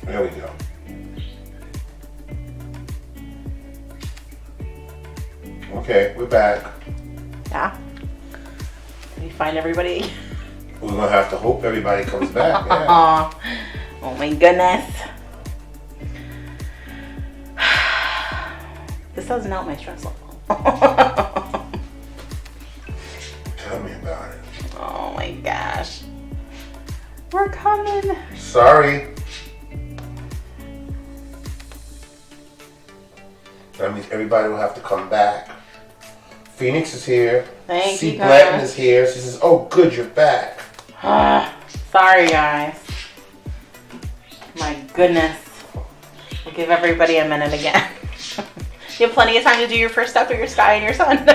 There we go. Okay, we're back. Yeah. Did you find everybody? We're gonna have to hope everybody comes back. Yeah. Oh my goodness. This doesn't help my stress level. Tell me about it. Oh my gosh. We're coming. Sorry. That means everybody will have to come back. Phoenix is here. Thank you, C. guys. Blanton is here. She says, "Oh, good, you're back." Sorry, guys. My goodness. We'll give everybody a minute again. You have plenty of time to do your first step with your Sky and your Sun.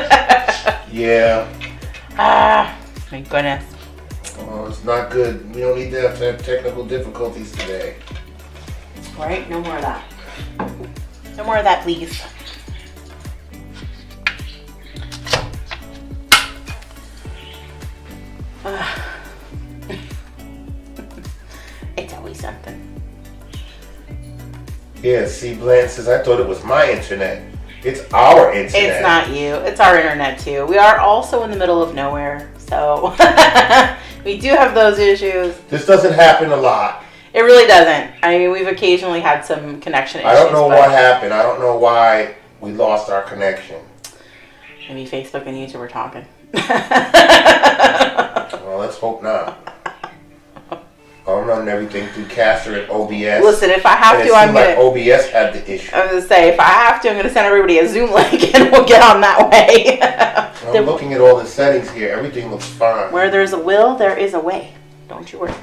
Yeah. My goodness. Oh, it's not good. We don't need to have technical difficulties today. Right? No more of that. No more of that, please. It's always something. Yeah, C. Blanton says, "I thought it was my internet. It's our internet." It's not you. It's our internet too. We are also in the middle of nowhere, so we do have those issues. This doesn't happen a lot. It really doesn't. I mean, we've occasionally had some connection issues. I don't know what happened. I don't know why we lost our connection. Maybe Facebook and YouTube are talking. Well, let's hope not. I'm running everything through Caster and OBS. Listen, if I have and to, I'm like gonna. OBS had the issue. I was gonna say, if I have to, I'm gonna send everybody a Zoom link, and we'll get on that way. I'm looking at all the settings here. Everything looks fine. Where there's a will, there is a way. Don't you worry.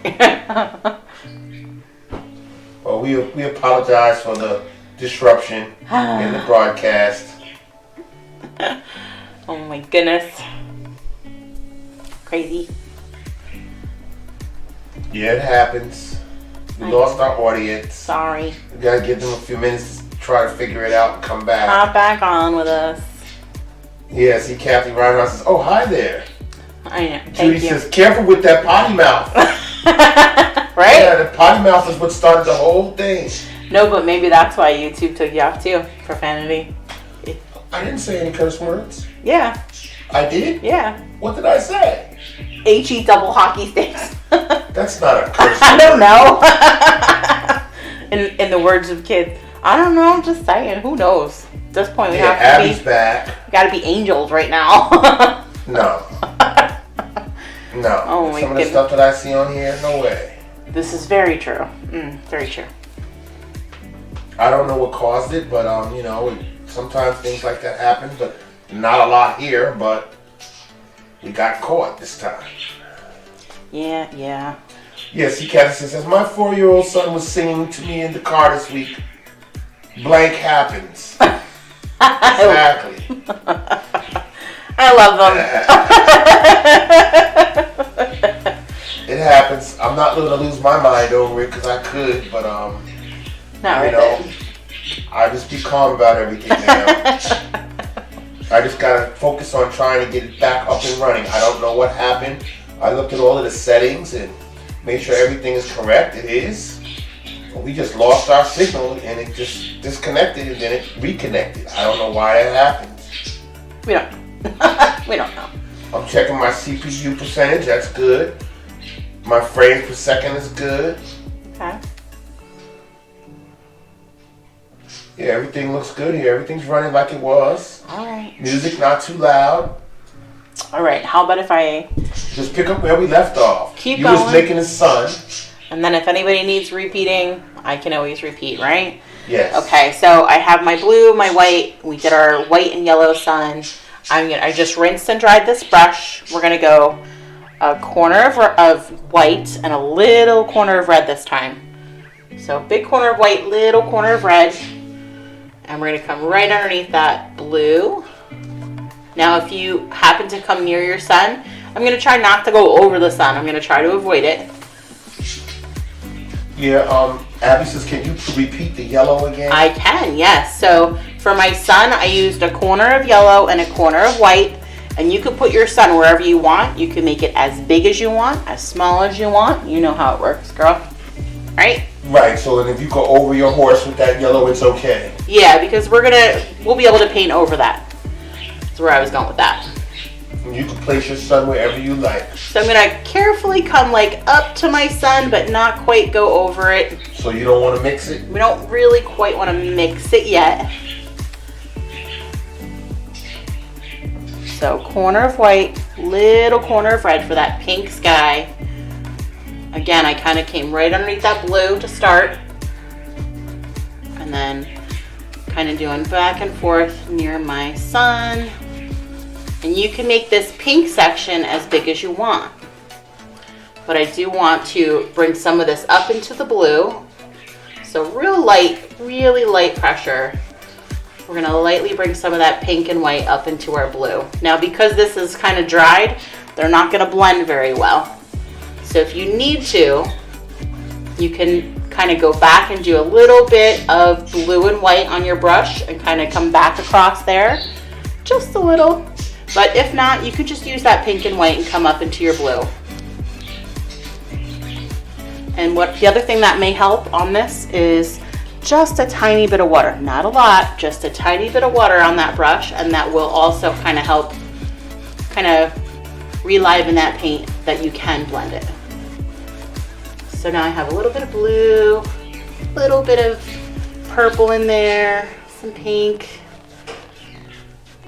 Well, we apologize for the disruption in the broadcast. Oh my goodness. Crazy. Yeah, it happens. We lost our audience. Sorry. We gotta give them a few minutes to try to figure it out and come back. Hop back on with us. Yeah, see, Kathy Reinhardt says, "Oh, hi there." I know. Judy Thank you. says, "Careful with that potty mouth." Right? Yeah, the potty mouth is what started the whole thing. No, but maybe that's why YouTube took you off too. Profanity. I didn't say any curse words. Yeah. I did? Yeah. What did I say? HE double hockey sticks. That's not a curse I word. don't know. in the words of kids. I don't know, I'm just saying. Who knows? At this point, we have to Abby's be. back. We gotta be angels right now. No. No. Oh my Some of the goodness. stuff that I see on here, no way. This is very true. Very true. I don't know what caused it, but you know, sometimes things like that happen, but not a lot here, but we got caught this time. Yeah. Yes, see, Kathy says, my 4-year-old son was singing to me in the car this week. Blank happens. Exactly. I love them. It happens. I'm not going to lose my mind over it because I could, but Not you know, I just be calm about everything now. I just got to focus on trying to get it back up and running. I don't know what happened. I looked at all of the settings and made sure everything is correct. It is. We just lost our signal and it just disconnected and then it reconnected. I don't know why that happened. We don't. We don't know. I'm checking my CPU percentage. That's good. My frames per second is good. Okay. Yeah, everything looks good here. Everything's running like it was. All right. Music not too loud. All right. How about if I Just pick up where we left off. Keep you going. was making a sun. and then if anybody needs repeating, I can always repeat, right? Yes. Okay. So I have my blue, my white. We did our white and yellow sun. I just rinsed and dried this brush. We're gonna go a corner of white and a little corner of red this time. So big corner of white, little corner of red. And we're gonna come right underneath that blue. Now if you happen to come near your sun, I'm gonna try not to go over the sun. I'm gonna try to avoid it. Yeah, Abby says, can you repeat the yellow again? I can, yes. So for my sun, I used a corner of yellow and a corner of white. And you can put your sun wherever you want. You can make it as big as you want, as small as you want. You know how it works, girl. Right? Right, so then if you go over your horse with that yellow, it's okay. Yeah, because we'll be able to paint over that. That's where I was going with that. And you can place your sun wherever you like. So I'm gonna carefully come like up to my sun, but not quite go over it. So you don't want to mix it? We don't really quite want to mix it yet. So corner of white, little corner of red for that pink sky. Again, I kind of came right underneath that blue to start. And then kind of doing back and forth near my sun. And you can make this pink section as big as you want. But I do want to bring some of this up into the blue. So real light, really light pressure. We're gonna lightly bring some of that pink and white up into our blue. Now because this is kind of dried, they're not gonna blend very well. So if you need to, you can kind of go back and do a little bit of blue and white on your brush and kind of come back across there, just a little. But if not, you could just use that pink and white and come up into your blue. And what the other thing that may help on this is just a tiny bit of water, not a lot, just a tiny bit of water on that brush, and that will also kind of help kind of reliven that paint that you can blend it. So now I have a little bit of blue, a little bit of purple in there, some pink,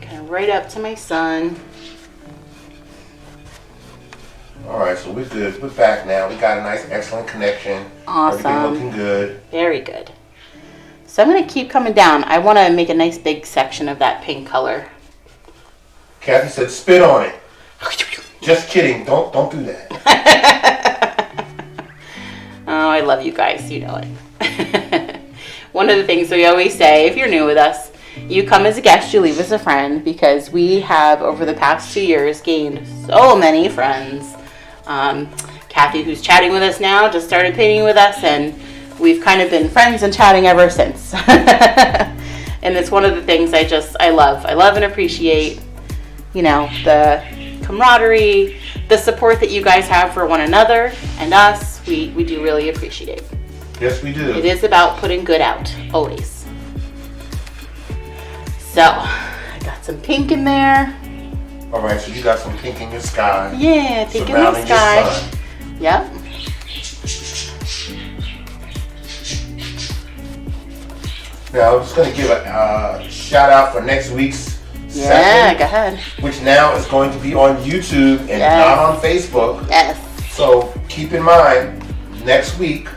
kind of right up to my sun. All right, so we're good. We're back now. We got a nice, excellent connection. Awesome. Everything looking good. Very good. So I'm going to keep coming down. I want to make a nice big section of that pink color. Kathy said, spit on it. Just kidding. Don't do that. Oh, I love you guys. You know it. One of the things we always say, if you're new with us, you come as a guest, you leave as a friend, because we have, over the past 2 years, gained so many friends. Kathy, who's chatting with us now, just started painting with us, and we've kind of been friends and chatting ever since. And it's one of the things I love. I love and appreciate, you know, the camaraderie, the support that you guys have for one another and us. We do really appreciate. Yes, we do. It is about putting good out, always. So, I got some pink in there. All right, so you got some pink in your sky. Yeah, pink in the sky. Yep. Now, I'm just going to give a shout out for next week's Yeah, session, go ahead. which now is going to be on YouTube and Yes. not on Facebook. Yes. So keep in mind, next week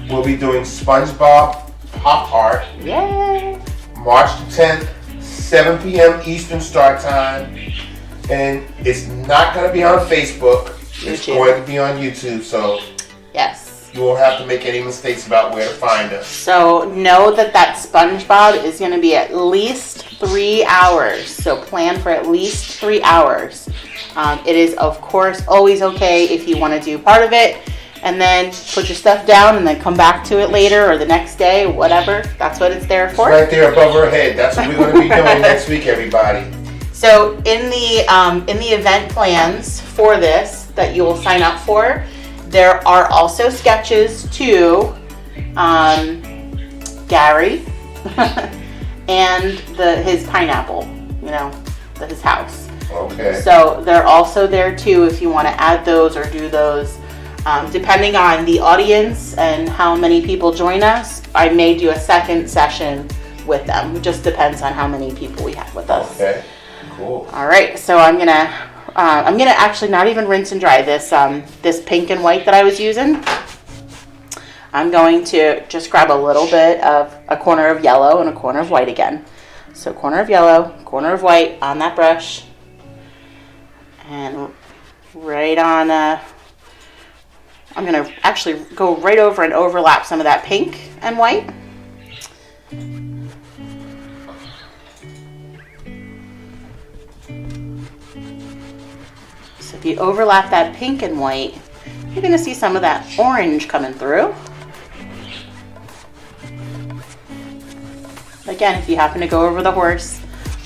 we'll be doing SpongeBob Pop Art, Yay. March the 10th, 7 p.m. Eastern Start Time. And it's not going to be on Facebook. It's YouTube. going to be on YouTube, so Yes. you won't have to make any mistakes about where to find us. So know that SpongeBob is going to be at least 3 hours. So plan for at least 3 hours. It is, of course, always okay if you want to do part of it and then put your stuff down and then come back to it later or the next day, whatever. That's what it's there for. It's right there above our head. That's what we're going to be doing next week, everybody. So in the event plans for this that you will sign up for, there are also sketches to Gary and his pineapple, you know, his house. Okay. So they're also there too if you want to add those or do those. Depending on the audience and how many people join us, I may do a second session with them. It just depends on how many people we have with us. Okay. Cool. All right, so I'm gonna actually not even rinse and dry this this pink and white that I was using. I'm going to just grab a little bit of a corner of yellow and a corner of white again. So corner of yellow, corner of white on that brush, and right on. I'm gonna actually go right over and overlap some of that pink and white. So if you overlap that pink and white, you're going to see some of that orange coming through. Again, if you happen to go over the horse,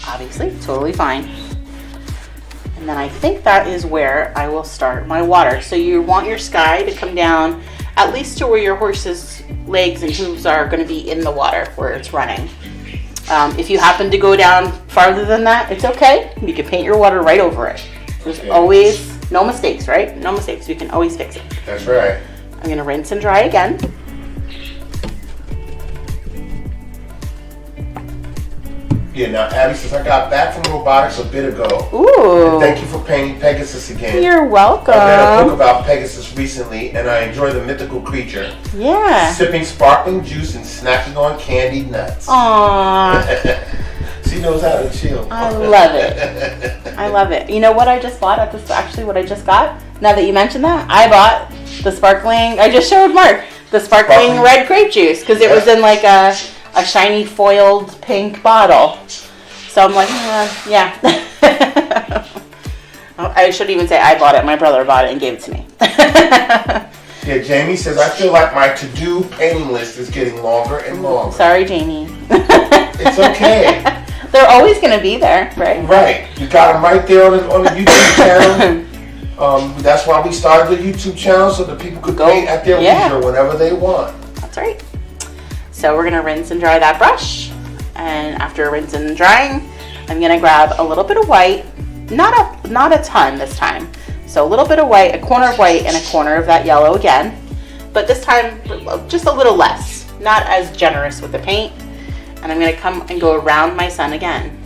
obviously, totally fine. And then I think that is where I will start my water. So you want your sky to come down at least to where your horse's legs and hooves are going to be in the water where it's running. If you happen to go down farther than that, it's okay. You can paint your water right over it. There's always no mistakes, right? No mistakes. You can always fix it. That's right. I'm going to rinse and dry again. Yeah, now Abby says, I got back from robotics a bit ago. Ooh. And thank you for painting Pegasus again. You're welcome. I read a book about Pegasus recently, and I enjoy the mythical creature. Yeah. Sipping sparkling juice and snacking on candied nuts. Aww. She knows how to chill. I love it. I love it. You know what I just bought? Actually, what I just got? Now that you mentioned that, I bought the sparkling, I just showed Mark, the sparkling red grape juice, because it was in like a shiny foiled pink bottle. So I'm like, yeah. I shouldn't even say I bought it. My brother bought it and gave it to me. Yeah, Jamie says, I feel like my to-do painting list is getting longer and longer. Sorry, Jamie. It's okay. They're always going to be there, right? Right. You got them right there on the YouTube channel. That's why we started the YouTube channel, so that people could paint at their leisure whenever they want. That's right. So we're going to rinse and dry that brush. And after rinsing and drying, I'm going to grab a little bit of white. Not a ton this time. So a little bit of white, a corner of white, and a corner of that yellow again. But this time, just a little less. Not as generous with the paint. And I'm going to come and go around my sun again.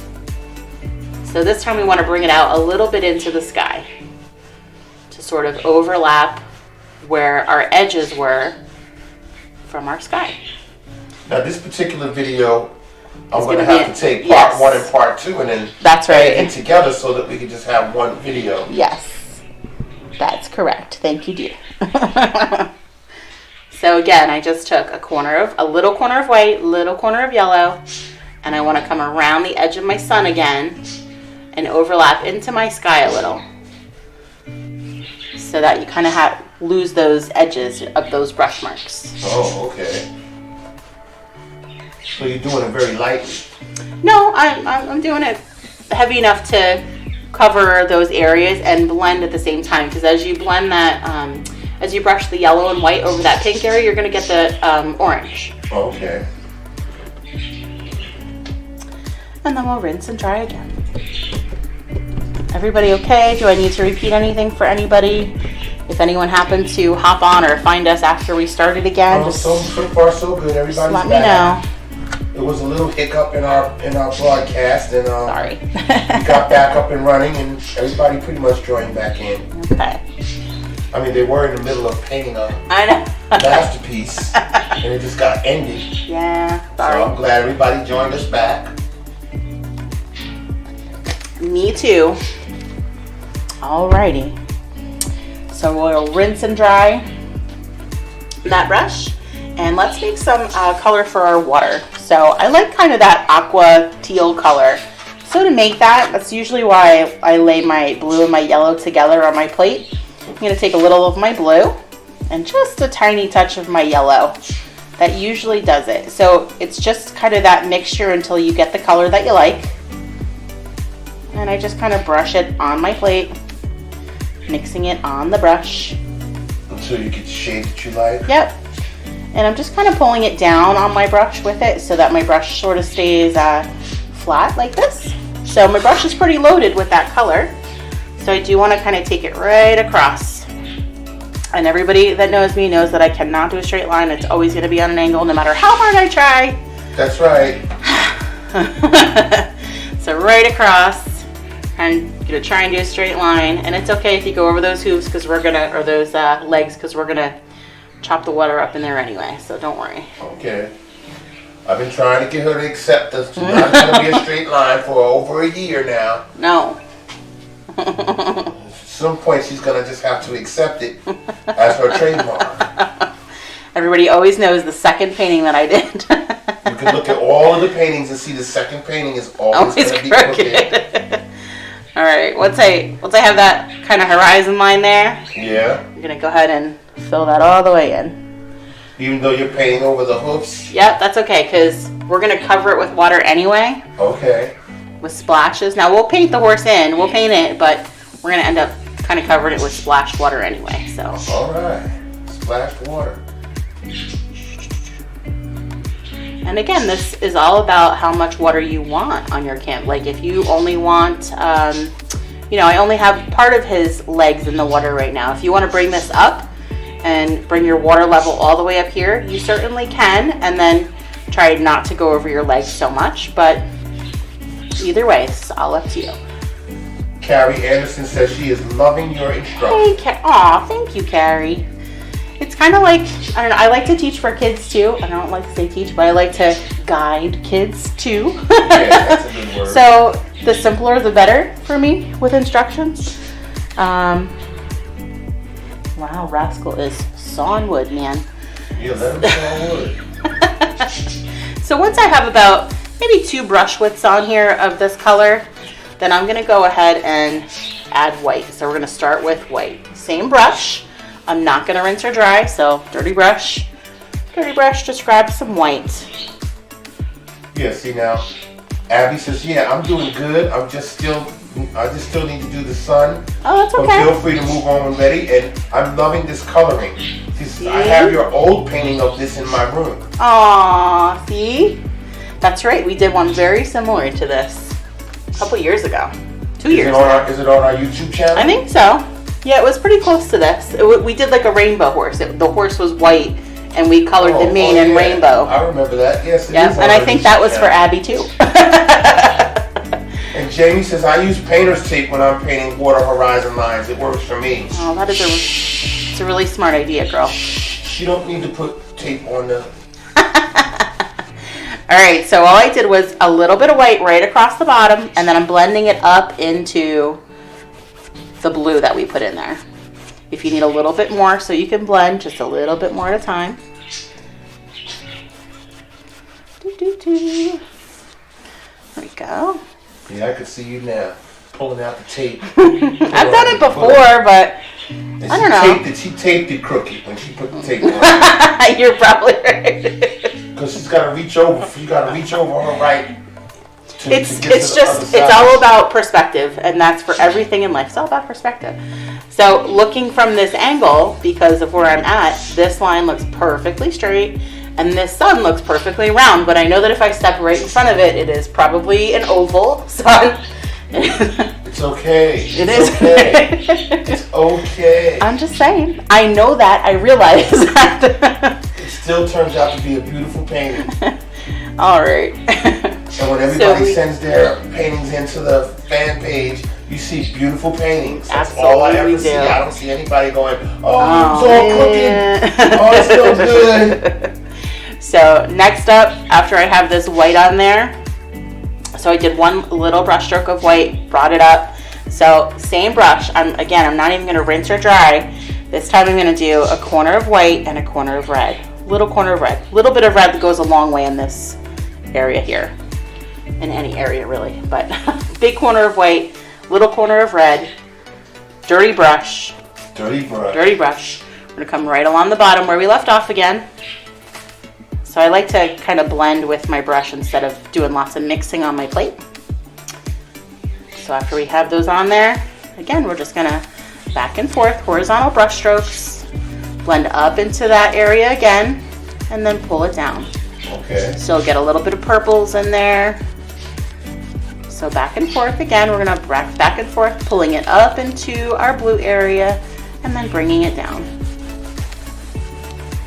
So this time we want to bring it out a little bit into the sky to sort of overlap where our edges were from our sky. Now this particular video, I'm It's going to gonna have be to take part 1 and part 2 and then That's right. edit it together so that we can just have one video. Yes, that's correct. Thank you, dear. So again, I just took a little corner of white, little corner of yellow, and I want to come around the edge of my sun again and overlap into my sky a little, so that you kind of lose those edges of those brush marks. Oh, okay. So you're doing it very lightly. No, I'm doing it heavy enough to cover those areas and blend at the same time, because as you blend that, as you brush the yellow and white over that pink area, you're going to get the orange. Okay. And then we'll rinse and dry again. Everybody okay? Do I need to repeat anything for anybody? If anyone happened to hop on or find us after we started again, So far so good. Everybody's just let back. me know. It was a little hiccup in our broadcast, and Sorry. we got back up and running, and everybody pretty much joined back in. Okay. I mean, they were in the middle of painting a I know. masterpiece, and it just got ended. Yeah, sorry. So I'm glad everybody joined us back. Me too. Alrighty. So we'll rinse and dry that brush, and let's make some color for our water. So I like kind of that aqua teal color. So to make that, that's usually why I lay my blue and my yellow together on my plate. I'm going to take a little of my blue and just a tiny touch of my yellow. That usually does it. So it's just kind of that mixture until you get the color that you like. And I just kind of brush it on my plate, mixing it on the brush. Until you get the shade that you like. Yep. And I'm just kind of pulling it down on my brush with it so that my brush sort of stays flat like this. So my brush is pretty loaded with that color. So I do want to kind of take it right across. And everybody that knows me knows that I cannot do a straight line. It's always going to be on an angle no matter how hard I try. That's right. So right across. And I'm gonna try and do a straight line, and it's okay if you go over those hooves because we're gonna, or those legs, because we're gonna chop the water up in there anyway. So don't worry. Okay. I've been trying to get her to accept this. It's not gonna be a straight line for over a year now. No. At some point, she's gonna just have to accept it as her trademark. Everybody always knows the second painting that I did. You can look at all of the paintings and see the second painting is always gonna be crooked. All right, once I have that kind of horizon line there, Yeah. I'm gonna go ahead and fill that all the way in. Even though you're painting over the hoofs? Yep, that's okay, because we're gonna cover it with water anyway. Okay. With splashes. Now we'll paint the horse in, we'll paint it, but we're gonna end up kind of covering it with splashed water anyway, so. All right. splashed water. And again, this is all about how much water you want on your canvas. Like if you only want, you know, I only have part of his legs in the water right now. If you want to bring this up and bring your water level all the way up here, you certainly can. And then try not to go over your legs so much. But either way, it's all up to you. Carrie Anderson says she is loving your instruction. Hey, aw, thank you, Carrie. It's kind of like, I don't know, I like to teach for kids too. I don't like to say teach, but I like to guide kids too. Yeah, that's a good word. So the simpler the better for me with instructions. Wow, Rascal is sawing wood, man. Yeah, let him saw wood. So once I have about maybe 2 brush widths on here of this color, then I'm gonna go ahead and add white. So we're gonna start with white. Same brush. I'm not gonna rinse or dry, so dirty brush, just grab some white. Yeah, see now, Abby says, yeah, I'm doing good. I just still need to do the sun. Oh, that's But okay. feel free to move on when ready. And I'm loving this coloring. See, I have your old painting of this in my room. Aw, see? That's right, we did one very similar to this a couple years ago. 2 years ago. Is it on our YouTube channel? I think so. Yeah, it was pretty close to this. We did like a rainbow horse. The horse was white, and we colored the mane in yeah. rainbow. I remember that. Yes, it Yeah, is. and I think that was for Abby too. And Jamie says, I use painter's tape when I'm painting water horizon lines. It works for me. Oh, that is it's a really smart idea, girl. You don't need to put tape on the... All right, so all I did was a little bit of white right across the bottom, and then I'm blending it up into the blue that we put in there. If you need a little bit more, so you can blend just a little bit more at a time. There we go. Yeah, I can see you now, pulling out the tape. I've done it before, but I don't know. She taped it crooked when she put the tape on. You're probably right. Because she's got to reach over. You got to reach over on her right. It's all about perspective, and that's for everything in life. It's all about perspective. So looking from this angle, because of where I'm at, this line looks perfectly straight, and this sun looks perfectly round. But I know that if I step right in front of it, it is probably an oval sun. It's okay. It is. Okay. It's okay. I'm just saying. I know that. I realize that. It still turns out to be a beautiful painting. All right. And when everybody sends their paintings into the fan page, you see beautiful paintings. That's all I ever see. I don't see anybody going, oh, it's all crooked. Oh, it's still good. So next up, after I have this white on there, so I did one little brush stroke of white, brought it up. So same brush. I'm not even going to rinse or dry. This time I'm going to do a corner of white and a corner of red. Little corner of red. Little bit of red that goes a long way in this area here. In any area really, but big corner of white, little corner of red, dirty brush. Dirty brush. Dirty brush. We're gonna come right along the bottom where we left off again. So I like to kind of blend with my brush instead of doing lots of mixing on my plate. So after we have those on there, again, we're just gonna back and forth, horizontal brush strokes, blend up into that area again, and then pull it down. Okay. Still get a little bit of purples in there. So back and forth again, we're gonna back and forth, pulling it up into our blue area and then bringing it down.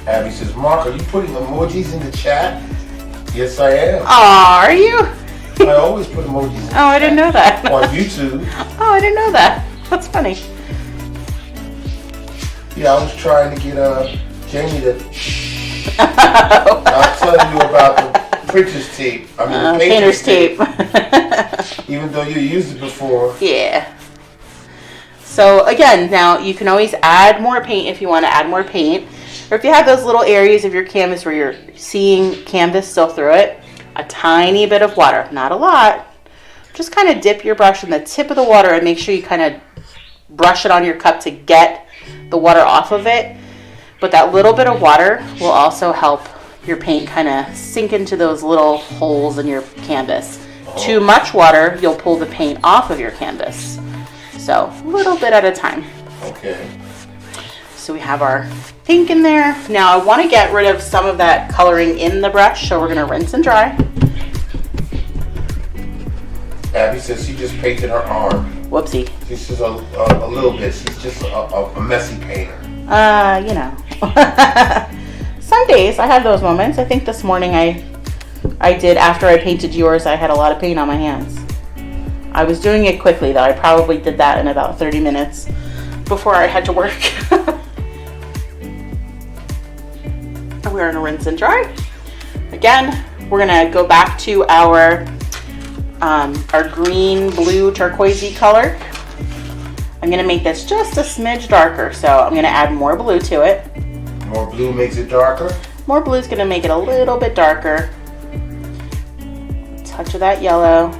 Abby says, Mark, are you putting emojis in the chat? Yes, I am. Aw, are you? I always put emojis in the chat. Oh, I didn't know that. On YouTube. Oh, I didn't know that. That's funny. Yeah, I was trying to get Jamie to... I'll tell you about the printer's tape. I mean, the painter's tape. Even though you used it before. Yeah. So again, now you can always add more paint if you want to add more paint. Or if you have those little areas of your canvas where you're seeing canvas still through it, a tiny bit of water, not a lot. Just kind of dip your brush in the tip of the water and make sure you kind of brush it on your cup to get the water off of it. But that little bit of water will also help your paint kind of sink into those little holes in your canvas. Too much water, you'll pull the paint off of your canvas. So a little bit at a time. Okay. So we have our pink in there. Now I want to get rid of some of that coloring in the brush, so we're going to rinse and dry. Abby says she just painted her arm. Whoopsie. She's just a little bit. She's just a messy painter. You know. Some days I have those moments. I think this morning I did, after I painted yours, I had a lot of paint on my hands. I was doing it quickly though. I probably did that in about 30 minutes before I had to work. We're gonna rinse and dry. Again, we're gonna go back to our green, blue, turquoisey color. I'm gonna make this just a smidge darker, so I'm gonna add more blue to it. More blue makes it darker? More blue is gonna make it a little bit darker. Touch of that yellow.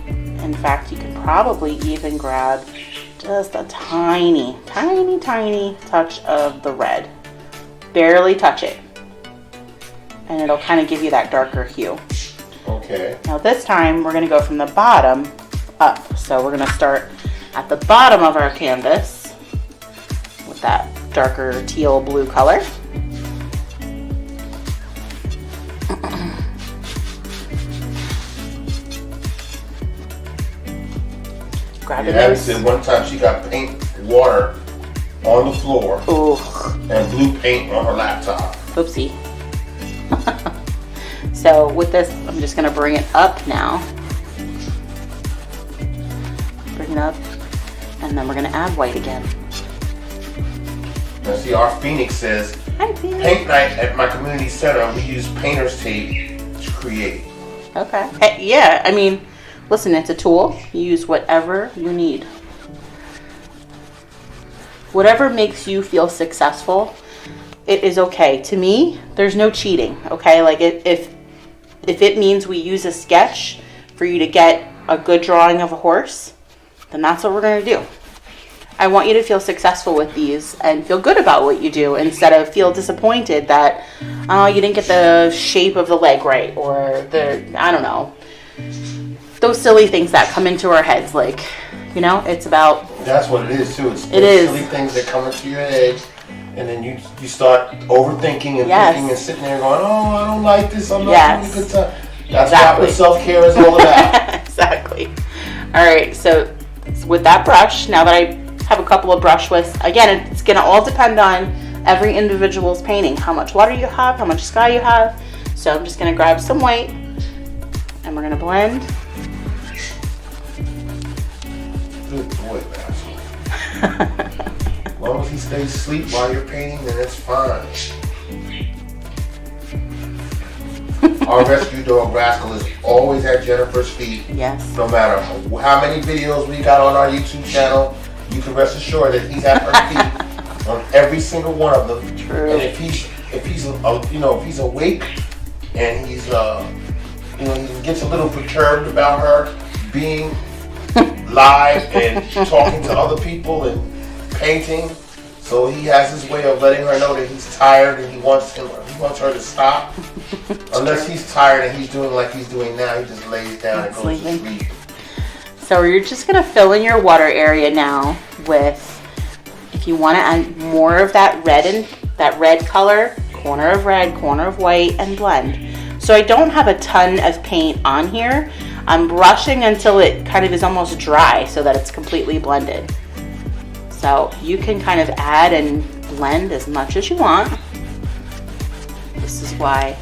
In fact, you can probably even grab just a tiny, tiny, tiny touch of the red. Barely touch it. And it'll kind of give you that darker hue. Okay. Now this time we're gonna go from the bottom up. So we're gonna start at the bottom of our canvas with that darker teal blue color. Grab Abby said one time she got paint water on the floor. Ooh. And blue paint on her laptop. Oopsie. So with this, I'm just gonna bring it up now. Bring it up, and then we're gonna add white again. Now see, our Phoenix says, Hi, Phoenix. paint night at my community center, we use painter's tape to create. Okay. Hey, yeah, I mean, listen, it's a tool. You use whatever you need. Whatever makes you feel successful, it is okay. To me, there's no cheating, okay? Like if it means we use a sketch for you to get a good drawing of a horse, then that's what we're gonna do. I want you to feel successful with these and feel good about what you do instead of feel disappointed that, oh, you didn't get the shape of the leg right, or I don't know, those silly things that come into our heads. Like, you know, it's about... That's what it is too. It's it is. Silly things that come into your head, and then you start overthinking and Yes. thinking and sitting there going, oh, I don't like this, I'm not Yes. having a good time. That's Exactly. what self-care is all about. Exactly. All right, so with that brush, now that I have a couple of brush widths, again, it's gonna all depend on every individual's painting, how much water you have, how much sky you have. So I'm just gonna grab some white and we're gonna blend. Good boy, Basil. As long as he stays asleep while you're painting, then it's fine. Our rescue dog Rascal is always at Jennifer's feet. Yes. No matter how many videos we got on our YouTube channel, you can rest assured that he's at her feet on every single one of them. True. And if he's awake and he's he gets a little perturbed about her being live and talking to other people and painting, so he has his way of letting her know that he's tired and he wants her to stop. Unless he's tired and he's doing like he's doing now, he just lays down and goes to sleep. So you're just gonna fill in your water area now with, if you want to add more of that red color, corner of red, corner of white, and blend. So I don't have a ton of paint on here. I'm brushing until it kind of is almost dry so that it's completely blended. So you can kind of add and blend as much as you want. This is why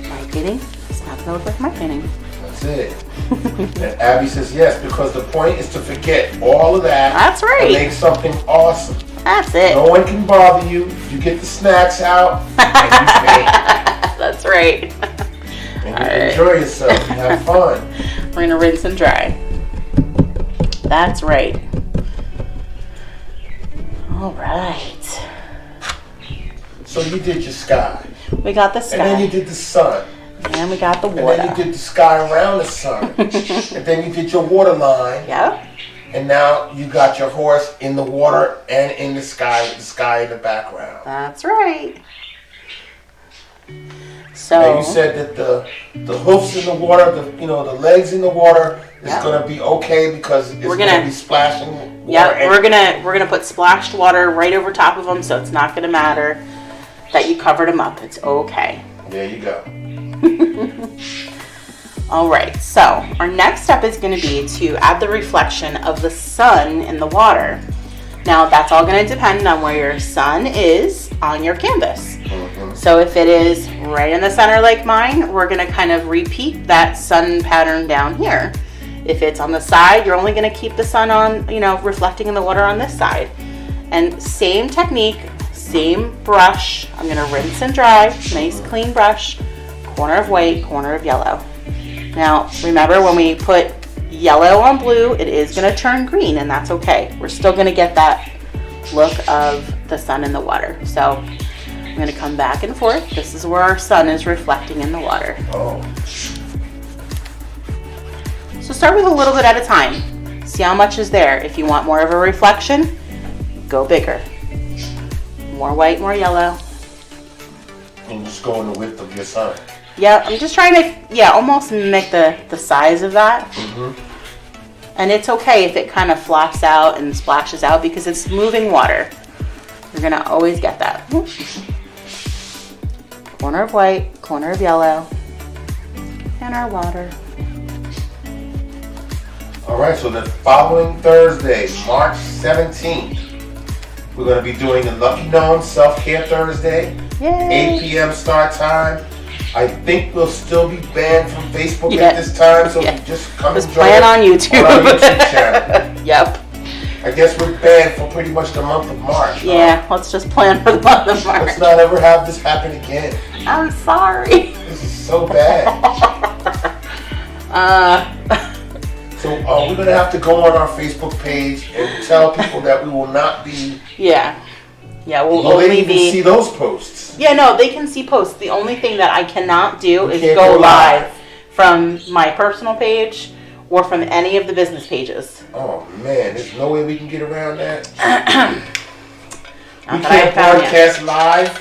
my painting is not gonna look like my painting. That's it. And Abby says yes, because the point is to forget all of that. That's right. And make something awesome. That's it. No one can bother you. You get the snacks out and you paint. That's right. And you enjoy yourself and have fun. We're gonna rinse and dry. That's right. All right. So you did your sky. We got the sky. And then you did the sun. And we got the And water. then you did the sky around the sun. And then you did your water line. Yep. And now you got your horse in the water and in the sky with the sky in the background. That's right. So And you said that the hoofs in the water, the legs in the water, It's gonna be okay because it's gonna be splashing water. Yeah, we're gonna put splashed water right over top of them, so it's not gonna matter that you covered them up. It's okay. There you go. All right, so our next step is going to be to add the reflection of the sun in the water. Now, that's all going to depend on where your sun is on your canvas. Mm-hmm. So if it is right in the center like mine, we're going to kind of repeat that sun pattern down here. If it's on the side, you're only going to keep the sun on, reflecting in the water on this side. And same technique, same brush. I'm going to rinse and dry, nice clean brush, corner of white, corner of yellow. Now, remember when we put yellow on blue, it is going to turn green, and that's okay. We're still going to get that look of the sun in the water. So I'm going to come back and forth. This is where our sun is reflecting in the water. Oh. So start with a little bit at a time. See how much is there. If you want more of a reflection, go bigger. More white, more yellow. And just go in the width of your sun. Yeah, I'm just trying to, almost mimic the size of that. Mm-hmm. And it's okay if it kind of flops out and splashes out because it's moving water. You're going to always get that. Corner of white, corner of yellow, and our water. All right, so the following Thursday, March 17th, we're going to be doing the Lucky Gnome Self-Care Thursday. Yay. 8 p.m. start time. I think we'll still be banned from Facebook at this time, so just come and join plan on YouTube. On our YouTube channel. Yep. I guess we're banned for pretty much the month of March. Yeah, let's just plan for the month of March. Let's not ever have this happen again. I'm sorry. This is so bad. So we're going to have to go on our Facebook page and tell people that we will not be... We'll they only even see those posts. Yeah, no, they can see posts. The only thing that I cannot do is go live from my personal page or from any of the business pages. Oh man, there's no way we can get around that. We Not can't broadcast live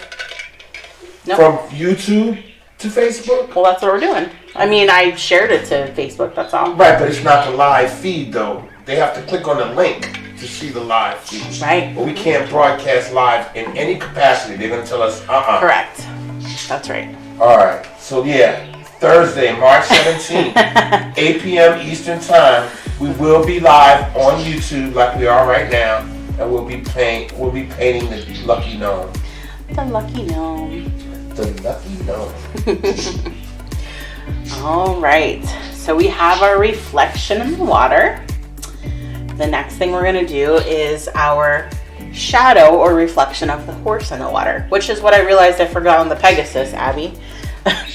from YouTube to Facebook? Well, that's what we're doing. I mean, I shared it to Facebook, that's all. Right, but it's not the live feed though. They have to click on the link to see the live feed. Right. But we can't broadcast live in any capacity. They're going to tell us, Correct. That's right. All right. So, Thursday, March 17th, 8 p.m. Eastern Time, we will be live on YouTube like we are right now, and we'll be painting the Lucky Gnome. The Lucky Gnome. The Lucky Gnome. All right. So we have our reflection in the water. The next thing we're going to do is our shadow or reflection of the horse in the water, which is what I realized I forgot on the Pegasus, Abby.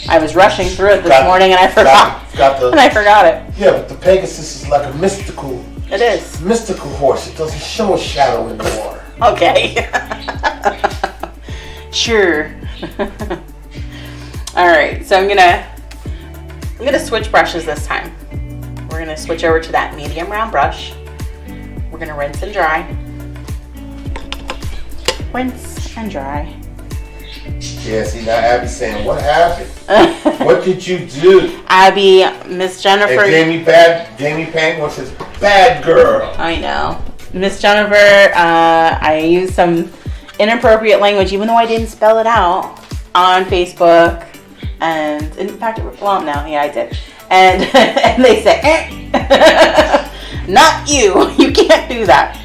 I was rushing through it this morning and I forgot. And I forgot it. Yeah, but the Pegasus is like a mystical. It is. Mystical horse. It doesn't show a shadow in the water. Okay. Sure. All right. So I'm gonna switch brushes this time. We're gonna switch over to that medium round brush. We're gonna rinse and dry. Rinse and dry. Yeah, see now Abby's saying, what happened? What did you do? Abby, Miss Jennifer. And Jamie Pang says, bad girl. I know. Miss Jennifer, I used some inappropriate language, even though I didn't spell it out on Facebook. And in fact, I did. And they said, not you. You can't do that.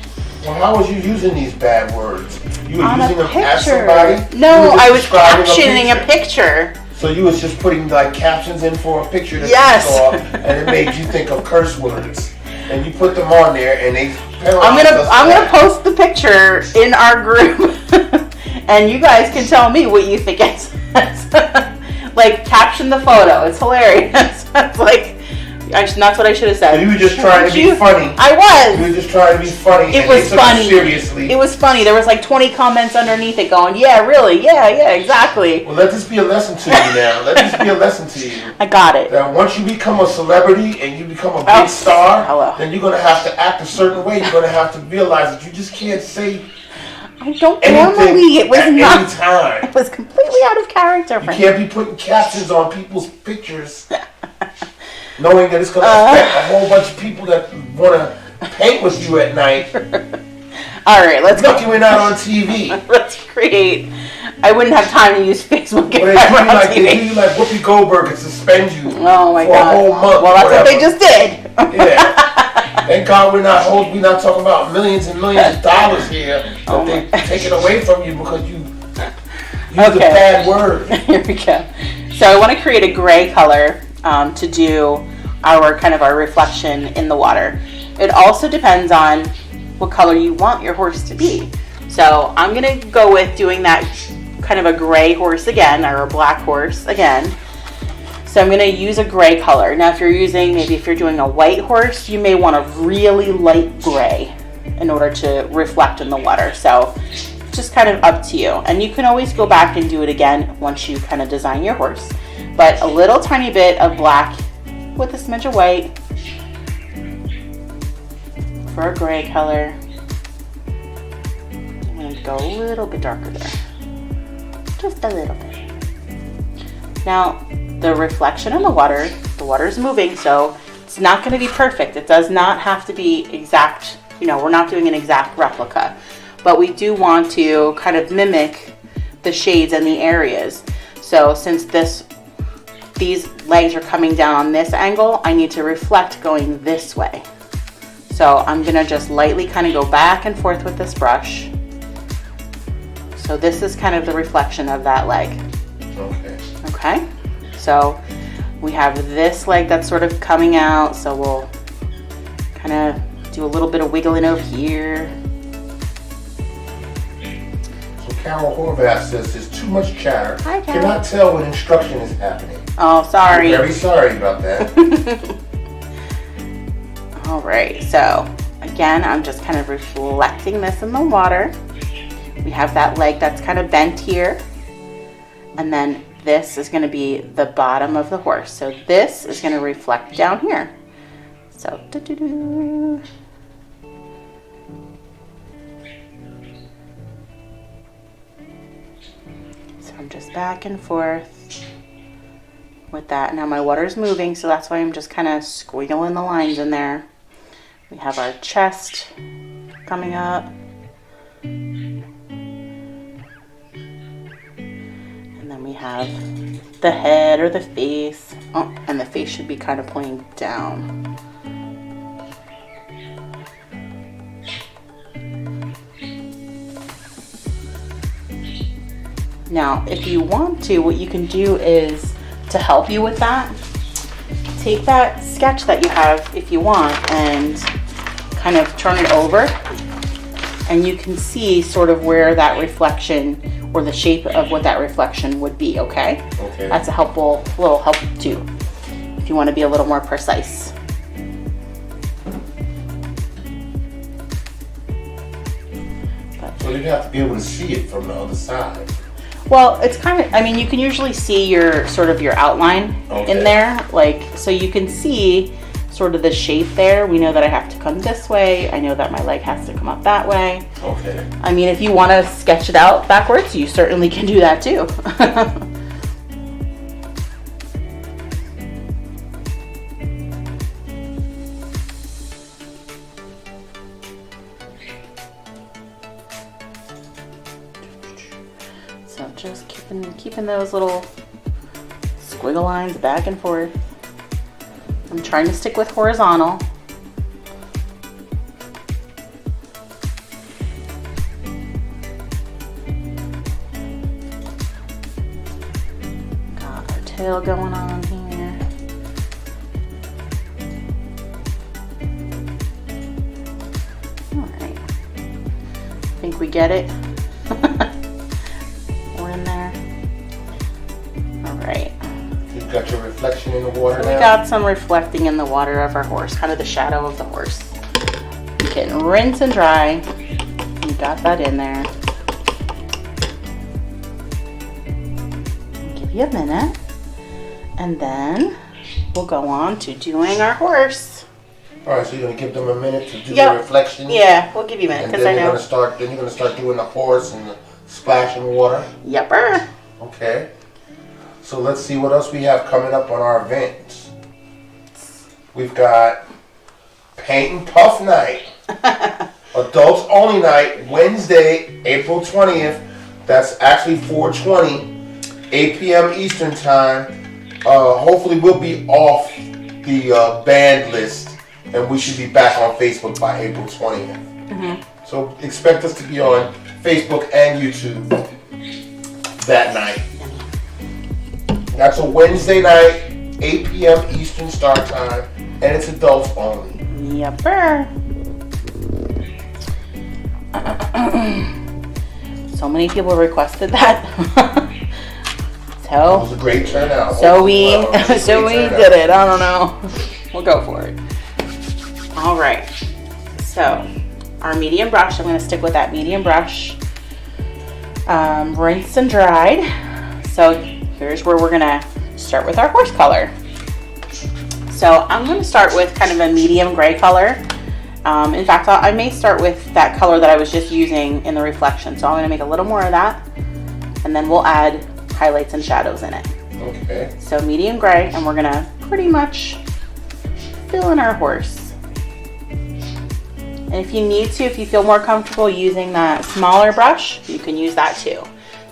Well, how was you using these bad words? You were on using them picture. as somebody? No, I was captioning a picture. So you was just putting like captions in for a picture that yes. you saw, and it made you think of curse words. And you put them on there, and they. I'm gonna post the picture in our group, and you guys can tell me what you think it says. Like caption the photo. It's hilarious. It's like. That's what I should have said. So you were just trying to be funny. I was. You were just trying to be funny. It was funny. Seriously. It was funny. There was like 20 comments underneath it going, yeah, really, yeah, exactly. Well, let this be a lesson to you now. Let this be a lesson to you. I got it. That once you become a celebrity and you become a big star, then you're going to have to act a certain way. You're going to have to realize that you just can't say I don't normally. It was at not. any time. It was completely out of character. You can't be putting captions on people's pictures. knowing that it's going to affect a whole bunch of people that want to paint with you at night. All right, let's Lucky we're not on TV. Let's create. I wouldn't have time to use Facebook if Well, I were on they do TV. you like Whoopi Goldberg and suspend you Oh my for God. a whole month. Well, that's or what they whatever. just did. Yeah. Thank God we're not talking about millions and millions of dollars here that they take it away from you because you use a bad word. Here we go. So I want to create a gray color to do our reflection in the water. It also depends on what color you want your horse to be. So I'm going to go with doing that kind of a gray horse again, or a black horse again. So I'm going to use a gray color. Now if you're doing a white horse, you may want a really light gray in order to reflect in the water. So just kind of up to you. And you can always go back and do it again once you kind of design your horse. But a little tiny bit of black with a smidge of white for a gray color. I'm going to go a little bit darker there. Just a little bit. Now, the reflection in the water is moving, so it's not going to be perfect. It does not have to be exact. We're not doing an exact replica, but we do want to kind of mimic the shades and the areas. So since these legs are coming down on this angle, I need to reflect going this way. So I'm going to just lightly kind of go back and forth with this brush. So this is kind of the reflection of that leg. Okay. So we have this leg that's sort of coming out. So we'll kind of do a little bit of wiggling over here. So Carol Horvath says there's too much chatter. Hi, Carol. Cannot tell when instruction is happening. Oh, sorry. I'm very sorry about that. All right. So again, I'm just kind of reflecting this in the water. We have that leg that's kind of bent here. And then this is going to be the bottom of the horse. So this is going to reflect down here. So, doo-doo-doo. So I'm just back and forth with that. Now my water is moving, so that's why I'm just kind of squiggling the lines in there. We have our chest coming up. And then we have the head or the face. Oh, and the face should be kind of pointing down. Now, if you want to, what you can do is, to help you with that, take that sketch that you have, if you want, and kind of turn it over, and you can see sort of where that reflection or the shape of what that reflection would be, okay? Okay. That's a little help too, if you want to be a little more precise. So you'd have to be able to see it from the other side. Well, it's kind of, you can usually see your outline in there, so you can see sort of the shape there. We know that I have to come this way. I know that my leg has to come up that way. Okay. If you want to sketch it out backwards, you certainly can do that too. So just keeping those little squiggle lines back and forth. I'm trying to stick with horizontal. Got our tail going on here. All right. I think we get it. We're in there. All right. You've got your reflection in the water So now? we got some reflecting in the water of our horse, kind of the shadow of the horse. You can rinse and dry. You got that in there. I'll give you a minute. And then we'll go on to doing our horse. Alright, so you're gonna give them a minute to do Yep. the reflection? Yeah, we'll give you a minute And because then I you're know. gonna start doing the horse and the splashing water? Yepper. Okay. So let's see what else we have coming up on our event. We've got Paint and Puff Night. Adults only night, Wednesday, April 20th. That's actually 4:20, 8 p.m. Eastern time. Hopefully we'll be off the banned list, and we should be back on Facebook by April 20th. So expect us to be on Facebook and YouTube that night. That's a Wednesday night, 8 p.m. Eastern start time, and it's adults only. Yepper. So many people requested that. It was a great turnout. So we did it. I don't know. We'll go for it. All right. So our medium brush, I'm going to stick with that medium brush. Rinsed and dried. So here's where we're going to start with our horse color. So I'm going to start with kind of a medium gray color. In fact, I may start with that color that I was just using in the reflection. So I'm going to make a little more of that, and then we'll add highlights and shadows in it. Okay. So medium gray, and we're going to pretty much fill in our horse. And if you need to, if you feel more comfortable using that smaller brush, you can use that too.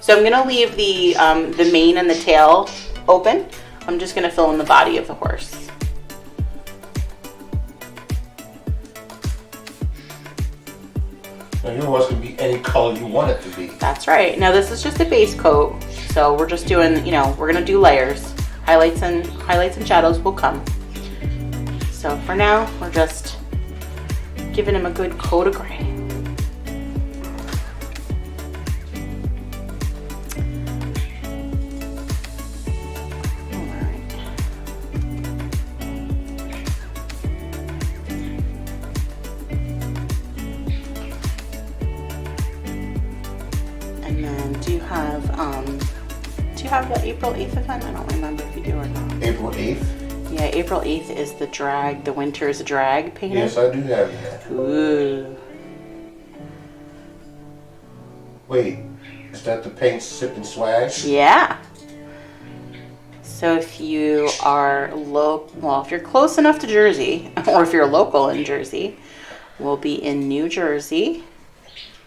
So I'm going to leave the mane and the tail open. I'm just going to fill in the body of the horse. Now your horse can be any color you want it to be. That's right. Now this is just a base coat, so we're just doing, we're gonna do layers. Highlights and shadows will come. So for now, we're just giving him a good coat of gray. And then do you have the April 8th event? I don't remember if you do or not. April 8th? Yeah, April 8th is the winter is a drag painting. Yes, I do have that. Ooh. Wait, is that the paint sip and swag? Yeah. So if you are if you're close enough to Jersey, or if you're local in Jersey, we'll be in New Jersey.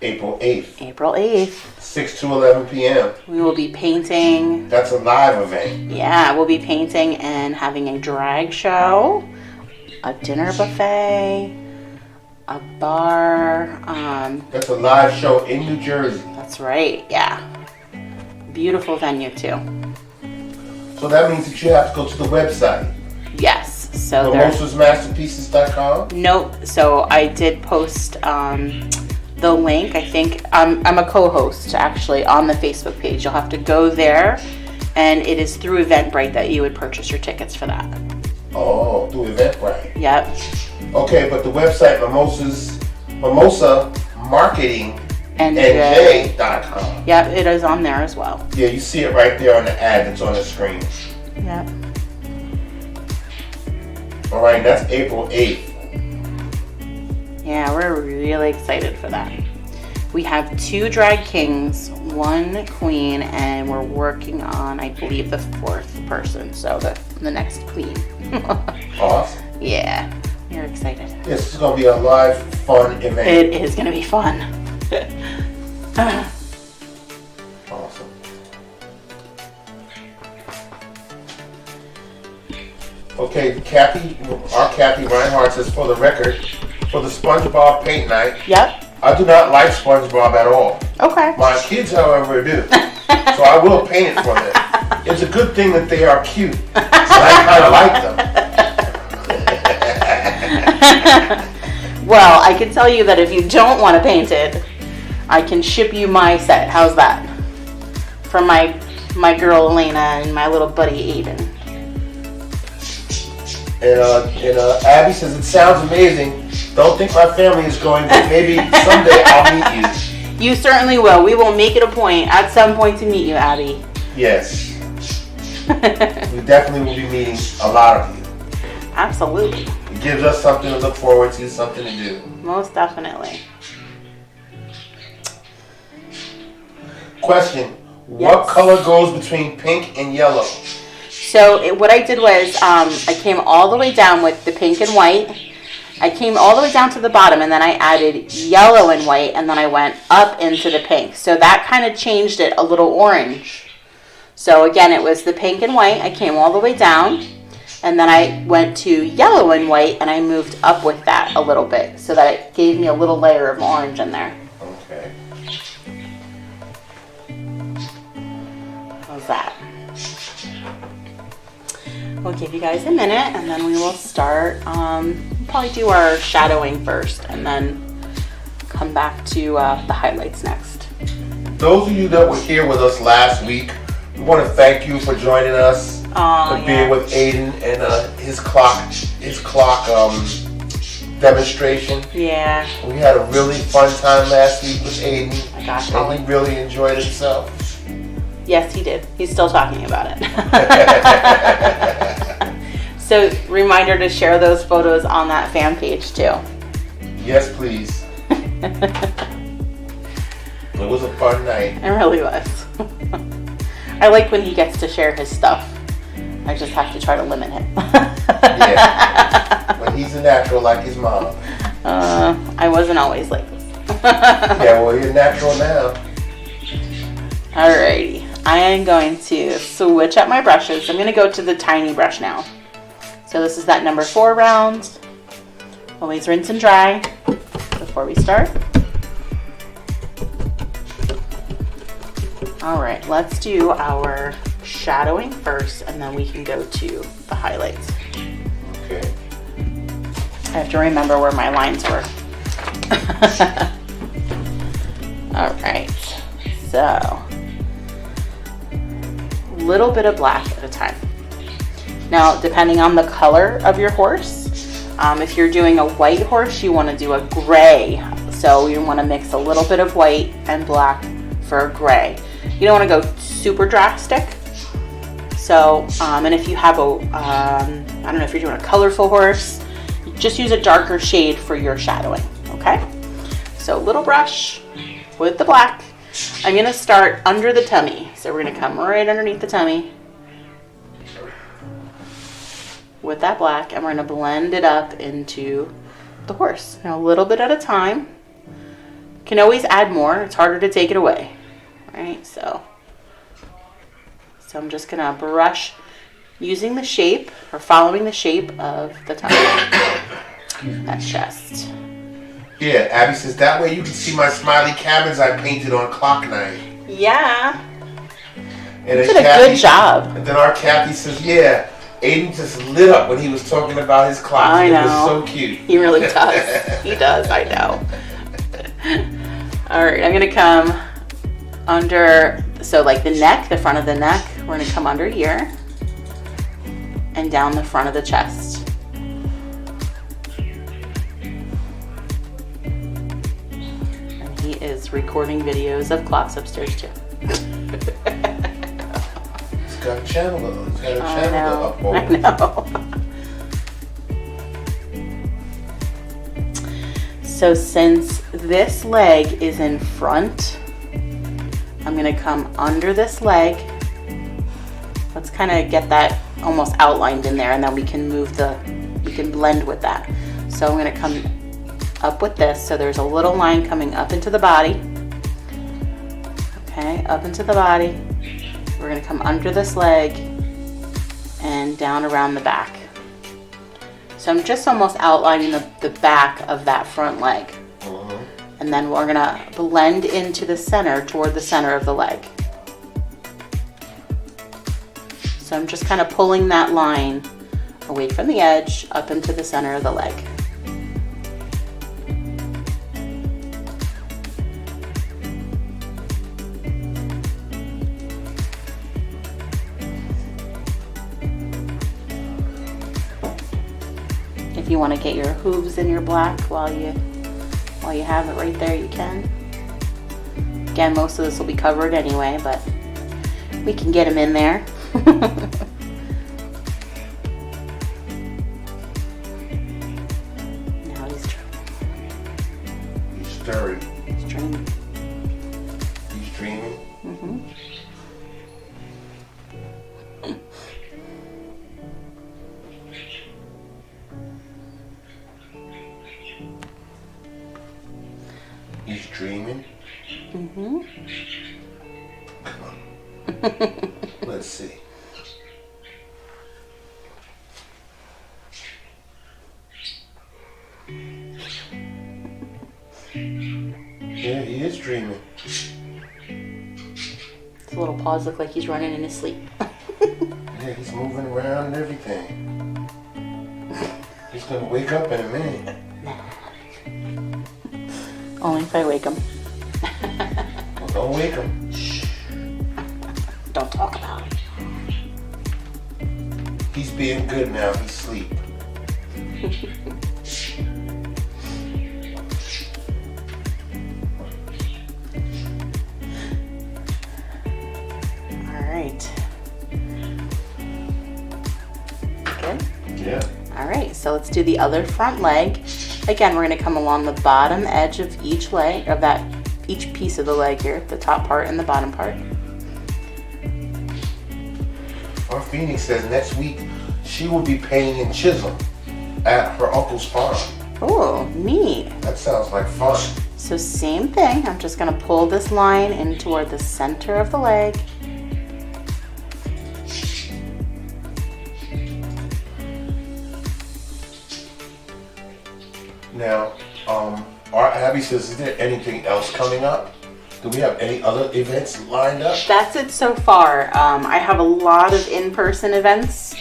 April 8th. April 8th. 6 to 11 p.m. We will be painting. That's a live event. Yeah, we'll be painting and having a drag show, a dinner buffet, a bar. That's a live show in New Jersey. That's right, yeah. Beautiful venue too. So that means that you have to go to the website. Yes, so there's mimosasmasterpieces.com. Nope. So I did post the link. I think I'm a co-host actually on the Facebook page. You'll have to go there, and it is through Eventbrite that you would purchase your tickets for that. Oh, through Eventbrite. Yep. Okay, but the website Mimosa Marketing NJ.com. Yep, it is on there as well. Yeah, you see it right there on the ad that's on the screen. Yep. All right, that's April 8th. Yeah, we're really excited for that. We have 2 drag kings, 1 queen, and we're working on, I believe, the 4th person. So the next queen. Awesome. Yeah, we're excited. This is going to be a live, fun event. It is going to be fun. Awesome. Okay, our Kathy Reinhardt says, for the record, for the SpongeBob paint night, Yep. I do not like SpongeBob at all. Okay. My kids, however, do. So I will paint it for them. It's a good thing that they are cute. So I kind of like them. Well, I can tell you that if you don't want to paint it, I can ship you my set. How's that? From my girl Elena and my little buddy Aiden. And Abby says, it sounds amazing. Don't think my family is going, but maybe someday I'll meet you. You certainly will. We will make it a point at some point to meet you, Abby. Yes. We definitely will be meeting a lot of you. Absolutely. It gives us something to look forward to, something to do. Most definitely. Question. What color goes between pink and yellow? So what I did was I came all the way down with the pink and white. I came all the way down to the bottom, and then I added yellow and white, and then I went up into the pink. So that kind of changed it a little orange. So again, it was the pink and white. I came all the way down, and then I went to yellow and white, and I moved up with that a little bit so that it gave me a little layer of orange in there. Okay. How's that? We'll give you guys a minute, and then we will start. Probably do our shadowing first, and then come back to the highlights next. Those of you that were here with us last week, we want to thank you for joining us, for being with Aiden and his clock demonstration. Yeah. We had a really fun time last week with Aiden. My gosh, and he really enjoyed himself. Yes, he did. He's still talking about it. So, reminder to share those photos on that fan page too. Yes, please. It was a fun night. It really was. I like when he gets to share his stuff. I just have to try to limit him. Yeah. When he's a natural like his mom. I wasn't always like this. Yeah, well, you're natural now. Alrighty. I am going to switch up my brushes. I'm going to go to the tiny brush now. So this is that number 4 round. Always rinse and dry before we start. Alright, let's do our shadowing first, and then we can go to the highlights. Okay. I have to remember where my lines were. Alright, so a little bit of black at a time. Now, depending on the color of your horse, if you're doing a white horse, you want to do a gray. So you want to mix a little bit of white and black for a gray. You don't want to go super drastic. So, and if you have a, I don't know if you're doing a colorful horse, just use a darker shade for your shadowing, okay? So little brush with the black. I'm going to start under the tummy. So we're going to come right underneath the tummy with that black, and we're going to blend it up into the horse. Now a little bit at a time. You can always add more. It's harder to take it away. Right? So I'm just going to brush using the shape or following the shape of the tummy. That chest. Yeah, Abby says that way you can see my smiley cabins I painted on clock night. Yeah. And you did a good job. And then our Kathy says, yeah, Aiden just lit up when he was talking about his clock. I know. It was so cute. He really does. He does, I know. Alright, I'm going to come under, so like the neck, the front of the neck, we're going to come under here and down the front of the chest. And he is recording videos of clocks upstairs too. He's got a channel though. He's got a channel up over. I know. So since this leg is in front, I'm going to come under this leg. Let's kind of get that almost outlined in there, and then we can we can blend with that. So I'm going to come up with this. So there's a little line coming up into the body. Okay, up into the body. We're going to come under this leg and down around the back. So I'm just almost outlining the back of that front leg. And then we're gonna blend into the center, toward the center of the leg. So I'm just kind of pulling that line away from the edge, up into the center of the leg. If you want to get your hooves in your black while you have it right there, you can. Again, most of this will be covered anyway, but we can get them in there. Now he's stirring. He's dreaming. He's dreaming. Let's see. Yeah, he is dreaming. His little paws look like he's running in his sleep. Yeah, he's moving around and everything. He's gonna wake up in a minute. Only if I wake him. Well, don't wake him. Shh. Don't talk about it. He's being good now. He's asleep. All right. Good? Yeah. All right, so let's do the other front leg. Again, we're going to come along the bottom edge of each leg, of that, each piece of the leg here, the top part and the bottom part. Our Phoenix says next week she will be painting in Chisholm at her uncle's farm. Oh, neat. That sounds like fun. So same thing, I'm just going to pull this line in toward the center of the leg. Now, our Abby says, is there anything else coming up? Do we have any other events lined up? That's it so far. I have a lot of in-person events,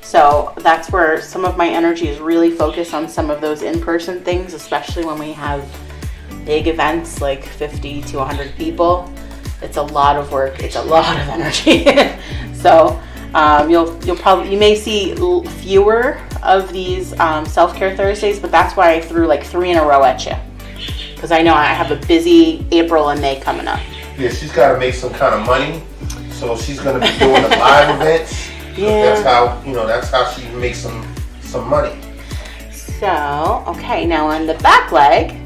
so that's where some of my energy is really focused on some of those in-person things, especially when we have big events like 50 to 100 people. It's a lot of work. It's a lot of energy. So you may see fewer of these self-care Thursdays, but that's why I threw like 3 in a row at you, because I know I have a busy April and May coming up. Yeah, she's got to make some kind of money, so she's going to be doing the live events. Yeah. That's how she makes some money. So, okay, now on the back leg,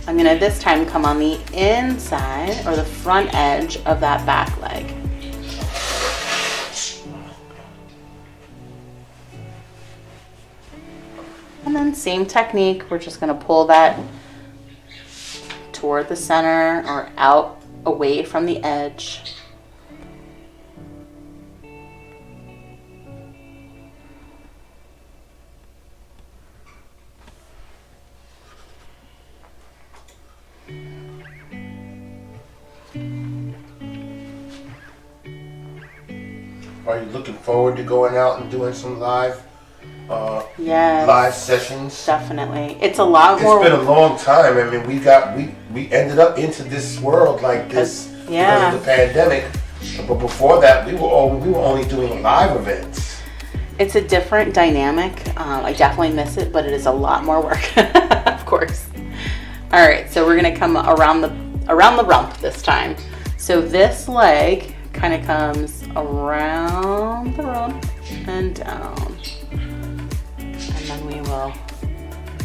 I'm gonna this time come on the inside or the front edge of that back leg. And then same technique, we're just gonna pull that toward the center or out away from the edge. Are you looking forward to going out and doing some live Yes, live sessions? definitely. It's a lot more. It's been a long time. I mean, we ended up into this world like this because of the pandemic. But before that, we were only doing live events. It's a different dynamic. I definitely miss it, but it is a lot more work, of course. All right, so we're gonna come around the rump this time. So this leg kind of comes around the rump and down, and then we will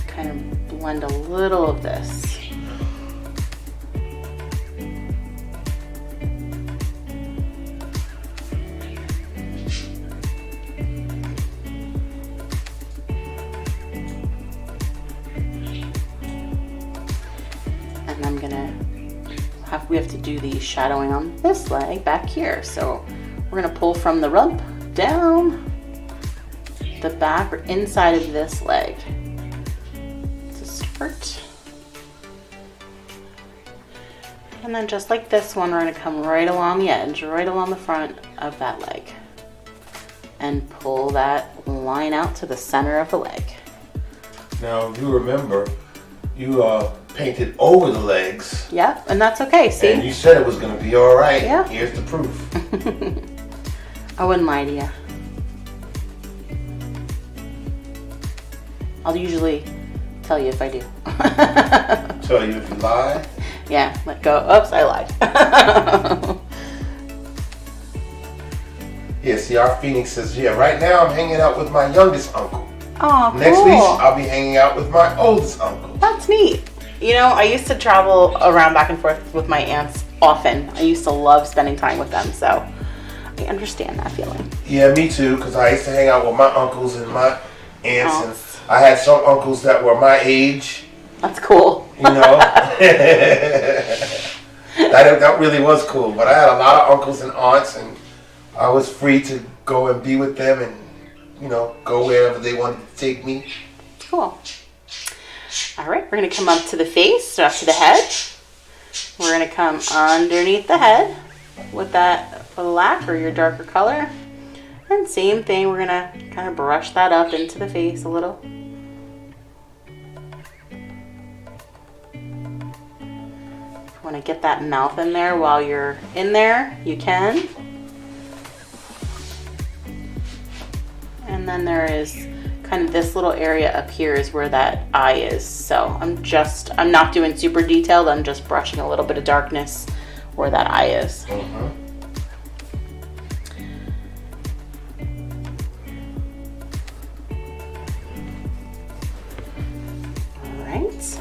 kind of blend a little of this. And I'm gonna we have to do the shadowing on this leg back here. So we're gonna pull from the rump down the back or inside of this leg to start. And then just like this one, we're gonna come right along the edge, right along the front of that leg and pull that line out to the center of the leg. Now, if you remember, you painted over the legs. Yeah, and that's okay, see? And you said it was going to be all right. Yeah. Here's the proof. I wouldn't lie to you. I'll usually tell you if I do. Tell you if you lie. Yeah, let go. Oops, I lied. Yeah, see, our Phoenix says, yeah, right now I'm hanging out with my youngest uncle. Oh, cool. Next week, I'll be hanging out with my oldest uncle. That's neat. You know, I used to travel around back and forth with my aunts often. I used to love spending time with them, so I understand that feeling. Yeah, me too, because I used to hang out with my uncles and my aunts, Oh. and I had some uncles that were my age, That's cool. you know. that really was cool, but I had a lot of uncles and aunts, and I was free to go and be with them and, go wherever they wanted to take me. Cool. All right, we're going to come up to the face, or up to the head. We're going to come underneath the head with that black or your darker color. And same thing, we're going to kind of brush that up into the face a little. If you want to get that mouth in there while you're in there, you can. And then there is kind of this little area up here is where that eye is. So I'm not doing super detailed, I'm just brushing a little bit of darkness where that eye is. Mm-hmm. All right.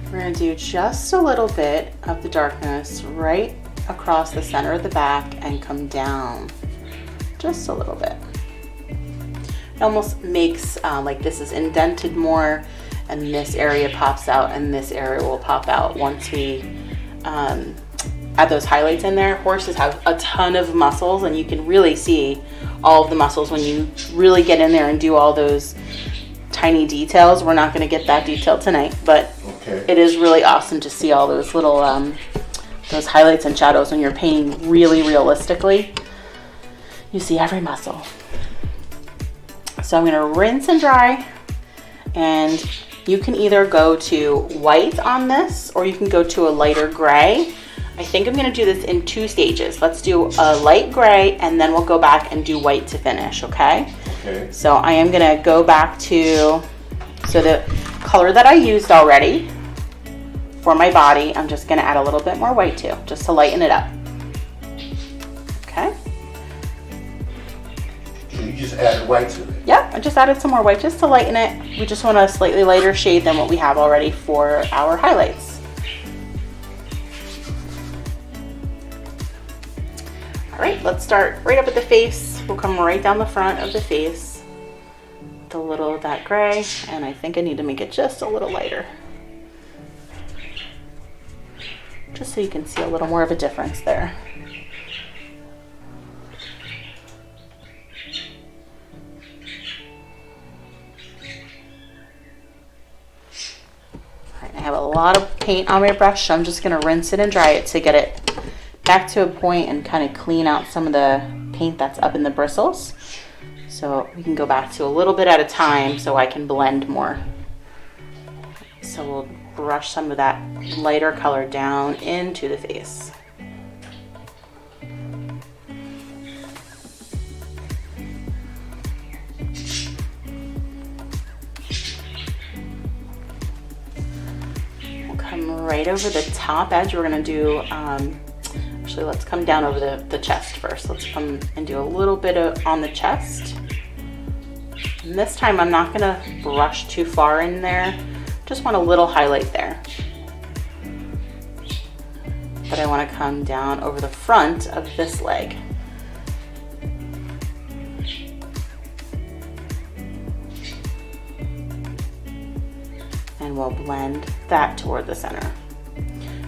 We're going to do just a little bit of the darkness right across the center of the back and come down just a little bit. It almost makes like this is indented more, and this area pops out, and this area will pop out once we add those highlights in there. Horses have a ton of muscles, and you can really see all of the muscles when you really get in there and do all those tiny details. We're not going to get that detail tonight, but It is really awesome to see all those little those highlights and shadows when you're painting really realistically. You see every muscle. So I'm going to rinse and dry, and you can either go to white on this or you can go to a lighter gray. I think I'm going to do this in 2 stages. Let's do a light gray and then we'll go back and do white to finish, okay? Okay. So I am going to go back to the color that I used already for my body. I'm just going to add a little bit more white too, just to lighten it up. Okay. So you just added white to it? Yeah, I just added some more white just to lighten it. We just want a slightly lighter shade than what we have already for our highlights. All right, let's start right up at the face. We'll come right down the front of the face. A little of that gray, and I think I need to make it just a little lighter. Just so you can see a little more of a difference there. I have a lot of paint on my brush, so I'm just going to rinse it and dry it to get it back to a point and kind of clean out some of the paint that's up in the bristles. So we can go back to a little bit at a time so I can blend more. So we'll brush some of that lighter color down into the face. We'll come right over the top edge. We're going to do, actually let's come down over the chest first. Let's come and do a little bit on the chest. And this time I'm not gonna brush too far in there. Just want a little highlight there. But I wanna come down over the front of this leg. And we'll blend that toward the center.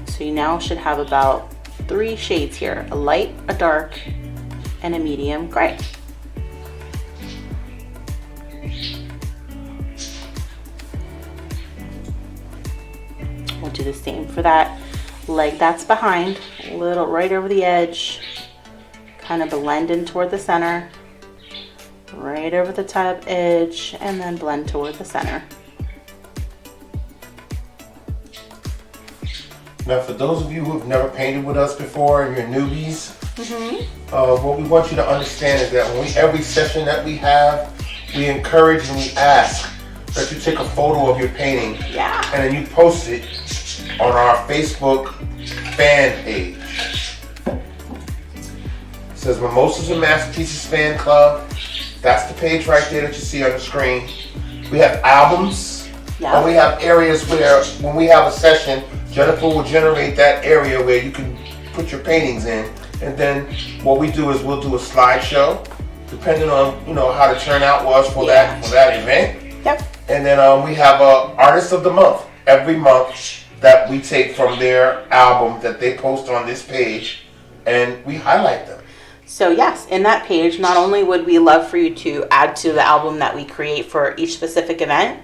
So you now should have about 3 shades here, a light, a dark, and a medium gray. We'll do the same for that leg that's behind, a little right over the edge, kind of blend in toward the center, right over the top edge, and then blend toward the center. Now, for those of you who have never painted with us before and you're newbies, what we want you to understand is that every session that we have, we encourage and we ask that you take a photo of your painting and then you post it on our Facebook fan page. It says Mimosas and Masterpieces Fan Club. That's the page right there that you see on the screen. We have albums, and we have areas where when we have a session, Jennifer will generate that area where you can put your paintings in, and then what we do is we'll do a slideshow, depending on how the turnout was for that event. Yep. And then we have a artist of the month every month that we take from their album that they post on this page, and we highlight them. So yes, in that page, not only would we love for you to add to the album that we create for each specific event,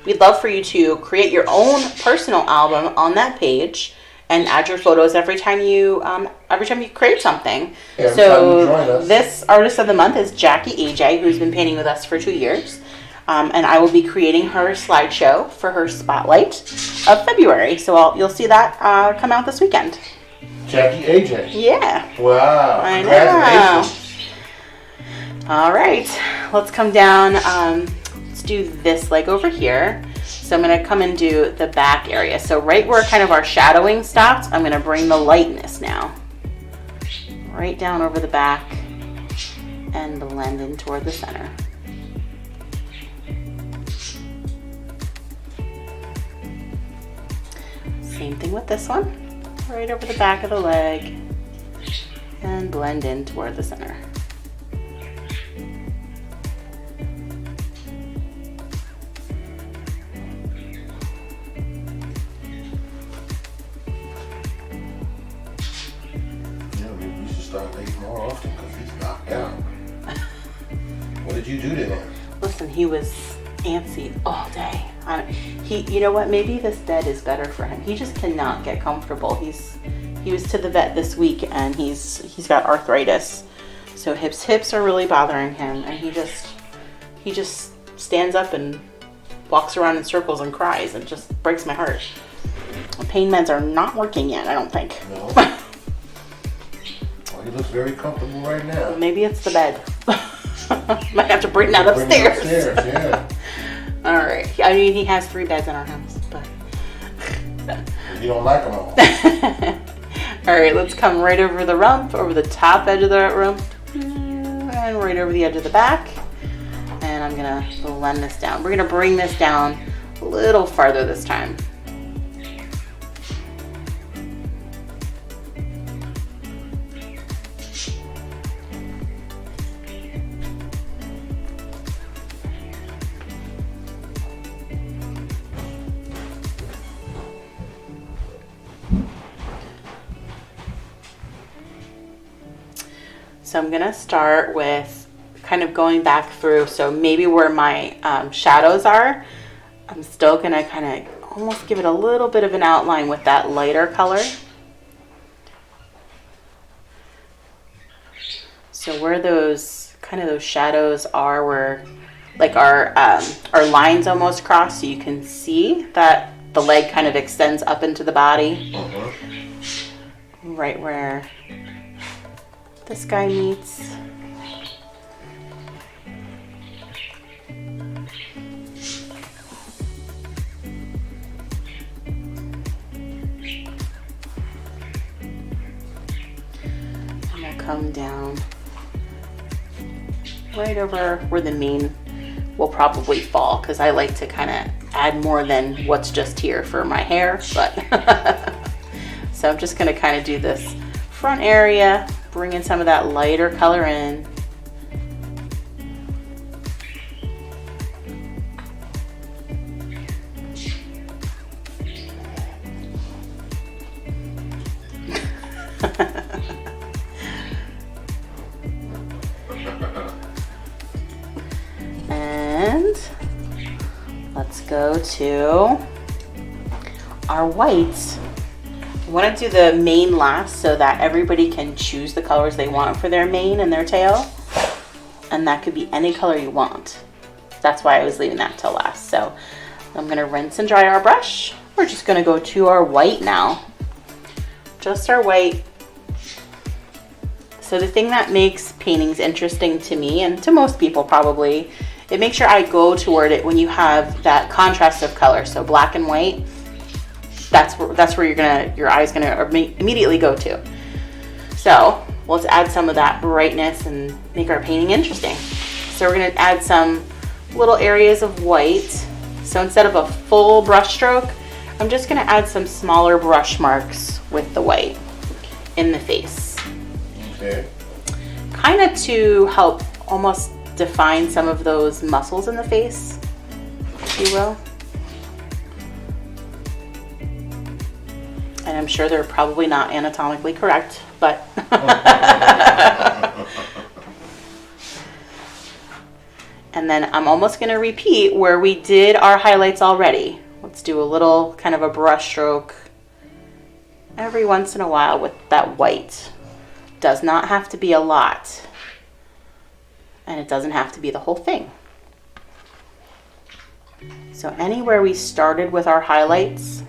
we'd love for you to create your own personal album on that page and add your photos every time you create something. Every time you join us. This artist of the month is Jackie AJ, who's been painting with us for 2 years. And I will be creating her slideshow for her spotlight of February. So you'll see that come out this weekend. Jackie AJ. Yeah. Wow. I Congratulations. know. All right. Let's come down. Let's do this leg over here. So I'm going to come and do the back area. So right where kind of our shadowing stopped, I'm going to bring the lightness now. Right down over the back and blend in toward the center. Same thing with this one. Right over the back of the leg and blend in toward the center. Start late more often because he's knocked out. What did you do to him? Listen, he was antsy all day. You know what? Maybe this bed is better for him. He just cannot get comfortable. He was to the vet this week and he's got arthritis, so his hips are really bothering him, and he just stands up and walks around in circles and cries, and just breaks my heart. Pain meds are not working yet, I don't think. No. He looks very comfortable right now. Maybe it's the bed. Might have to bring that upstairs. Yeah. All right. I mean, he has 3 beds in our house, but you don't like them all. All right. Let's come right over the rump, over the top edge of the rump, and right over the edge of the back. And I'm gonna blend this down. We're gonna bring this down a little farther this time. So I'm gonna start with kind of going back through. So maybe where my shadows are, I'm still gonna kind of almost give it a little bit of an outline with that lighter color. So where those shadows are, where like our lines almost cross, so you can see that the leg kind of extends up into the body. Right where this guy meets. And we'll come down right over where the mane will probably fall, because I like to kind of add more than what's just here for my hair, but so I'm just going to kind of do this front area, bring in some of that lighter color in. And let's go to our whites. I want to do the mane last so that everybody can choose the colors they want for their mane and their tail. And that could be any color you want. That's why I was leaving that till last. So I'm going to rinse and dry our brush. We're just going to go to our white now. Just our white. So the thing that makes paintings interesting to me, and to most people probably, it makes your eye go toward it when you have that contrast of color. So black and white. That's where your eye's gonna immediately go to. So let's add some of that brightness and make our painting interesting. So we're gonna add some little areas of white. So instead of a full brush stroke, I'm just gonna add some smaller brush marks with the white in the face. Okay. Kind of to help almost define some of those muscles in the face, if you will. And I'm sure they're probably not anatomically correct, but. And then I'm almost going to repeat where we did our highlights already. Let's do a little kind of a brush stroke every once in a while with that white. Does not have to be a lot. And it doesn't have to be the whole thing. So anywhere we started with our highlights,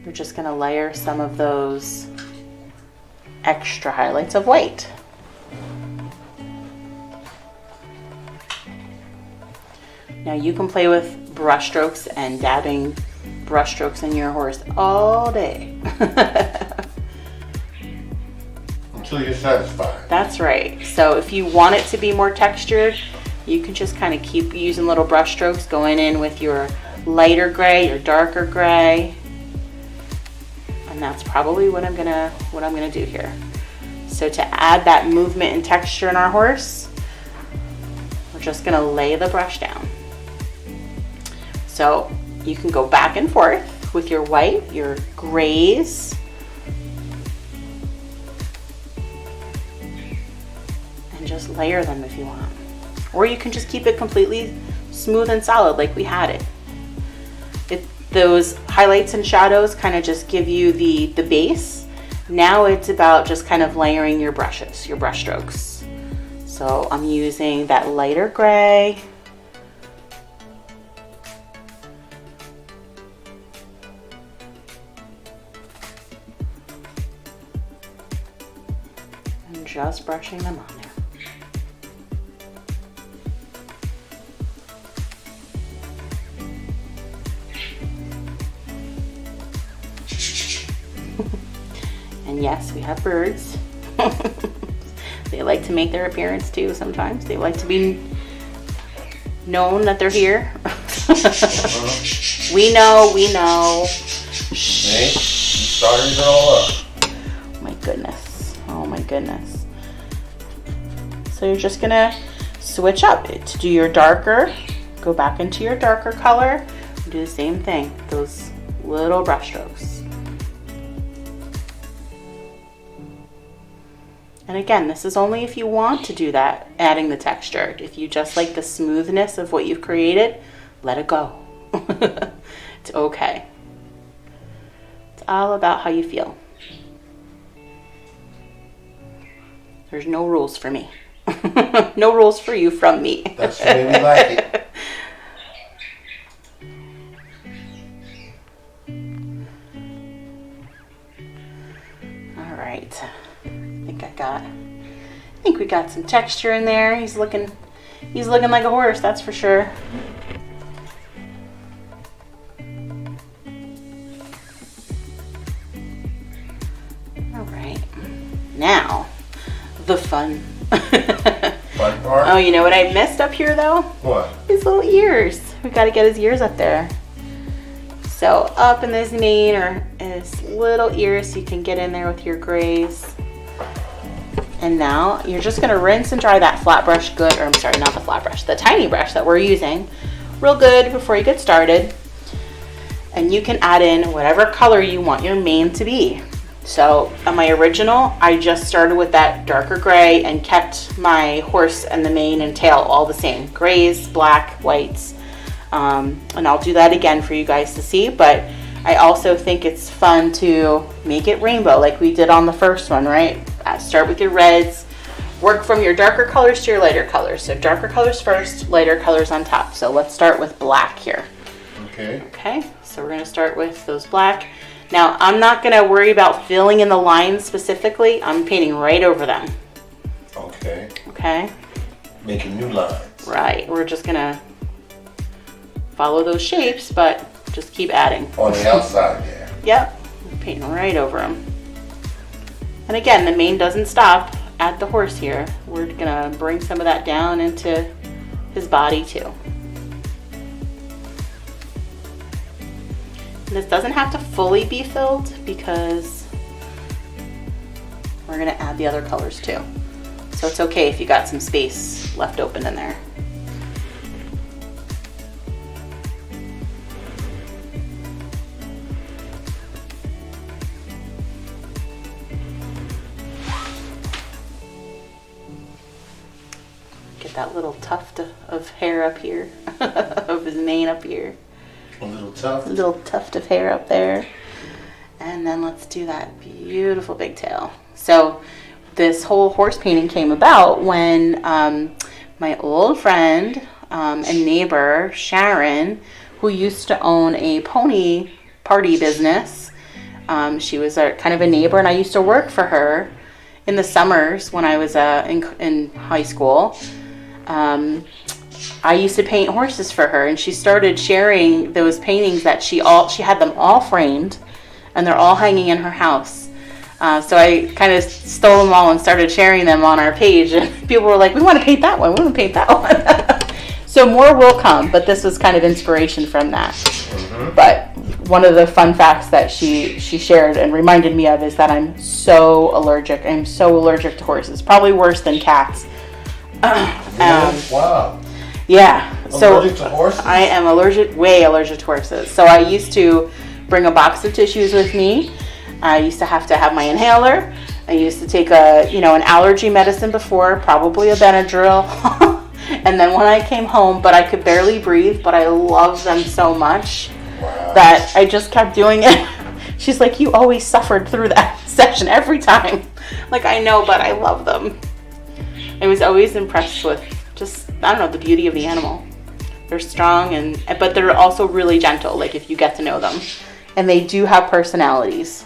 we're just going to layer some of those extra highlights of white. Now you can play with brush strokes and dabbing brush strokes in your horse all day. Until you're satisfied. That's right. So if you want it to be more textured, you can just kind of keep using little brush strokes, going in with your lighter gray, your darker gray. And that's probably what I'm gonna do here. So to add that movement and texture in our horse, we're just gonna lay the brush down. So you can go back and forth with your white, your grays, and just layer them if you want. Or you can just keep it completely smooth and solid like we had it. Those highlights and shadows kind of just give you the base. Now it's about just kind of layering your brushes, your brush strokes. So I'm using that lighter gray. And just brushing them on there. And yes, we have birds. They like to make their appearance too sometimes. They like to be known that they're here. We know. Hey, you started it all up. My goodness. Oh my goodness. So you're just gonna switch up to do your darker. Go back into your darker color. Do the same thing. Those little brush strokes. And again, this is only if you want to do that, adding the texture. If you just like the smoothness of what you've created, let it go. It's okay. It's all about how you feel. There's no rules for me. No rules for you from me. That's the way we like it. All right. I think we got some texture in there. He's looking like a horse, that's for sure. All right. Now, the fun. Fun part? Oh, you know what I missed up here though? What? His little ears. We got to get his ears up there. So up in his mane or his little ears, you can get in there with your grays. And now you're just gonna rinse and dry that flat brush good, or I'm sorry, not the flat brush, the tiny brush that we're using real good before you get started. And you can add in whatever color you want your mane to be. So on my original, I just started with that darker gray and kept my horse and the mane and tail all the same. Grays, black, whites. And I'll do that again for you guys to see, but I also think it's fun to make it rainbow like we did on the first one, right? Start with your reds, work from your darker colors to your lighter colors. So darker colors first, lighter colors on top. So let's start with black here. Okay. Okay, so we're gonna start with those black. Now I'm not gonna worry about filling in the lines specifically. I'm painting right over them. Okay. Okay. Making new lines. Right, we're just gonna follow those shapes, but just keep adding. On the outside there. Yep, painting right over them. And again, the mane doesn't stop at the horse here. We're gonna bring some of that down into his body too. And this doesn't have to fully be filled because we're gonna add the other colors too. So it's okay if you got some space left open in there. get that little tuft of hair up here, of his mane up here. A little tuft. A little tuft of hair up there. And then let's do that beautiful big tail. So this whole horse painting came about when my old friend and neighbor, Sharon, who used to own a pony party business. She was kind of a neighbor, and I used to work for her in the summers when I was in high school. I used to paint horses for her, and she started sharing those paintings that she had them all framed, and they're all hanging in her house. So I kind of stole them all and started sharing them on our page, and people were like, we want to paint that one, we want to paint that one. So more will come, but this was kind of inspiration from that. Mm-hmm. But one of the fun facts that she shared and reminded me of is that I'm so allergic. I'm so allergic to horses, probably worse than cats. Wow. Yeah. Allergic to horses? I am way allergic to horses. So I used to bring a box of tissues with me. I used to have my inhaler. I used to take an allergy medicine before, probably a Benadryl. And then when I came home, but I could barely breathe, but I love them so much that I just kept doing it. She's like, you always suffered through that session every time. Like, I know, but I love them. I was always impressed with just, I don't know, the beauty of the animal. They're strong, but they're also really gentle, like if you get to know them. And they do have personalities.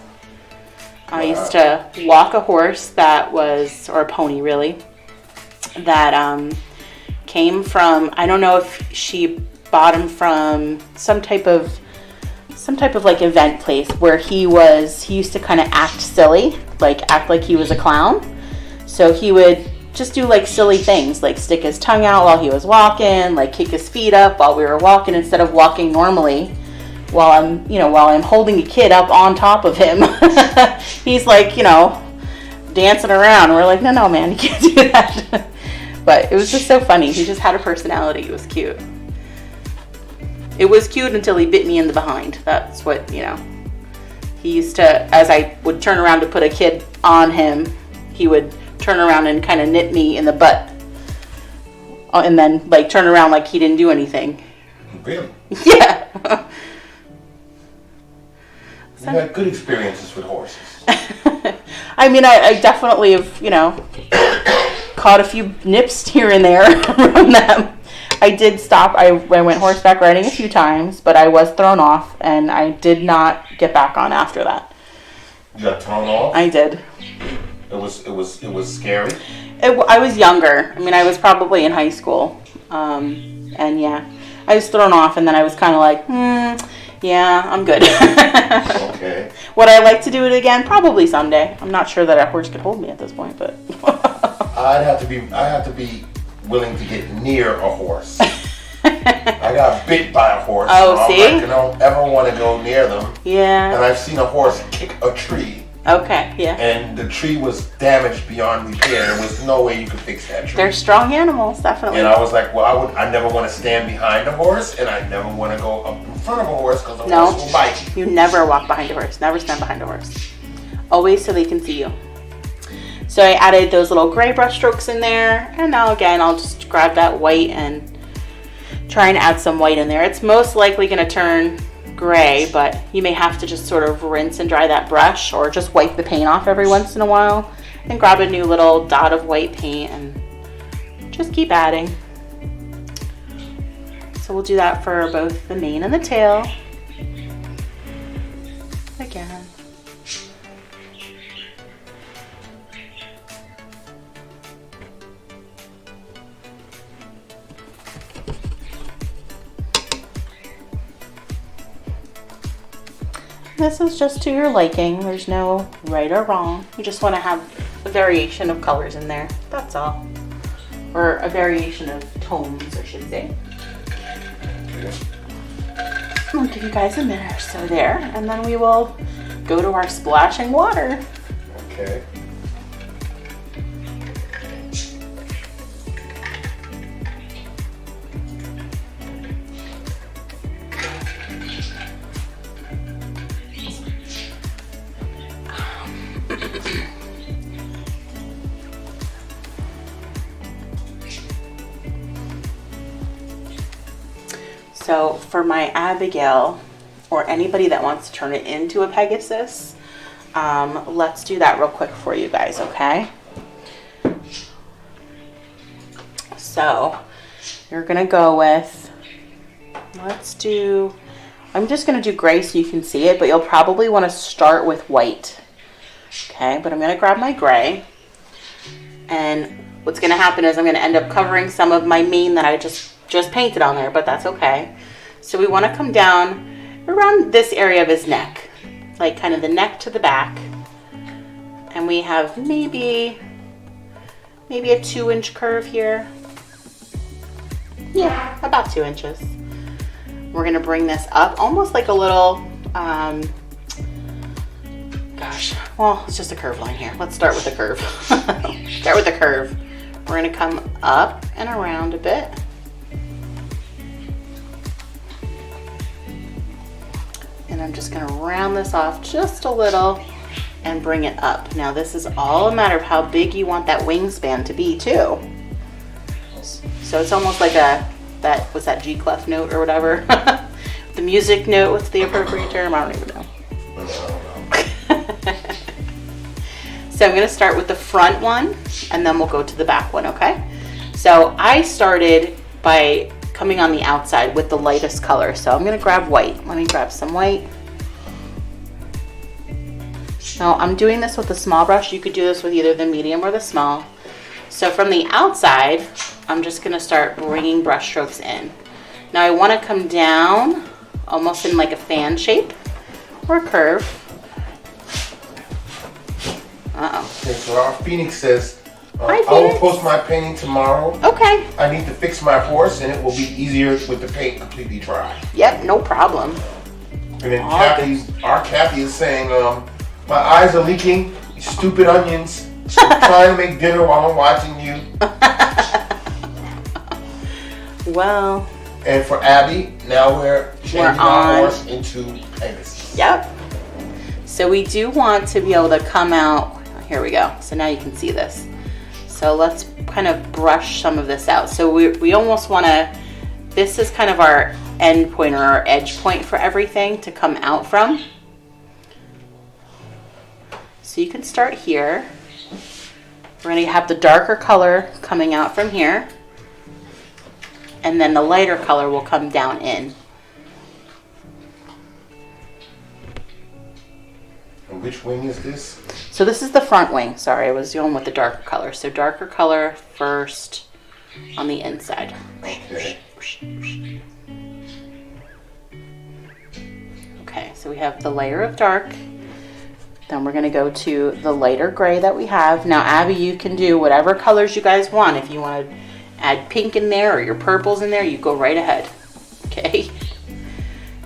I used to walk a horse or a pony really, that came from, I don't know if she bought him from some type of like event place where he used to kind of act silly, like act like he was a clown. So he would just do like silly things, like stick his tongue out while he was walking, like kick his feet up while we were walking instead of walking normally. While I'm holding a kid up on top of him, he's like, dancing around. We're like, no, man, you can't do that. But it was just so funny. He just had a personality. It was cute. It was cute until he bit me in the behind. That's what, he used to, as I would turn around to put a kid on him, he would turn around and kind of nip me in the butt. And then, like, turn around like he didn't do anything. Really? Yeah. You had good experiences with horses. I mean, I definitely have, caught a few nips here and there from them. I did stop. I went horseback riding a few times, but I was thrown off, and I did not get back on after that. You got thrown off? I did. It was scary? I was younger. I mean, I was probably in high school. And yeah, I was thrown off, and then I was kind of like, yeah, I'm good. Okay. Would I like to do it again? Probably someday. I'm not sure that a horse could hold me at this point, but I have to be willing to get near a horse. I got bit by a horse. Oh, so see? I'm like, I don't ever want to go near them. Yeah. And I've seen a horse kick a tree. Okay, yeah. And the tree was damaged beyond repair. There was no way you could fix that tree. They're strong animals, definitely. And I was like, well, I never want to stand behind a horse, and I never want to go up in front of a horse because a horse will bite you. You never walk behind a horse. Never stand behind a horse. Always so they can see you. So I added those little gray brush strokes in there, and now again, I'll just grab that white and try and add some white in there. It's most likely going to turn gray, but you may have to just sort of rinse and dry that brush, or just wipe the paint off every once in a while and grab a new little dot of white paint and just keep adding. So we'll do that for both the mane and the tail again. This is just to your liking. There's no right or wrong. You just want to have a variation of colors in there. That's all. Or a variation of tones, I should say. I'll give you guys a minute or so there, and then we will go to our splashing water. Okay. So for my Abigail, or anybody that wants to turn it into a Pegasus, let's do that real quick for you guys, okay? So you're gonna go with, I'm just gonna do gray so you can see it, but you'll probably wanna start with white. Okay, but I'm gonna grab my gray, and what's gonna happen is I'm gonna end up covering some of my mane that I just painted on there, but that's okay. So we wanna come down around this area of his neck, like kind of the neck to the back. And we have maybe a 2-inch curve here. Yeah, about 2 inches. We're gonna bring this up almost like a little, well, it's just a curve line here. Let's start with the curve. Start with the curve. We're gonna come up and around a bit. And I'm just gonna round this off just a little and bring it up. Now this is all a matter of how big you want that wingspan to be too. So it's almost like was that G clef note or whatever? The music note, what's the appropriate term? I don't even know. So I'm gonna start with the front one and then we'll go to the back one, okay? So I started by coming on the outside with the lightest color. So I'm gonna grab white. Let me grab some white. Now I'm doing this with the small brush. You could do this with either the medium or the small. So from the outside, I'm just gonna start bringing brush strokes in. Now I wanna come down almost in like a fan shape or curve. Okay, so our Phoenix says, Hi, I will Phoenix. post my painting tomorrow. Okay. I need to fix my horse and it will be easier with the paint completely dry. Yep, no problem. And then our Kathy is saying, my eyes are leaking, you stupid onions. I'm trying to make dinner while I'm watching you. Well. And for Abby, now we're changing our horse into Pegasus. Yep. So we do want to be able to come out. Here we go. So now you can see this. So let's kind of brush some of this out. So we almost want to, this is kind of our end point or our edge point for everything to come out from. So you can start here. We're going to have the darker color coming out from here. And then the lighter color will come down in. And which wing is this? So this is the front wing. Sorry, I was going with the darker color. So darker color first on the inside. Okay. Okay, so we have the layer of dark. Then we're gonna go to the lighter gray that we have. Now, Abby, you can do whatever colors you guys want. If you want to add pink in there or your purples in there, you go right ahead. Okay.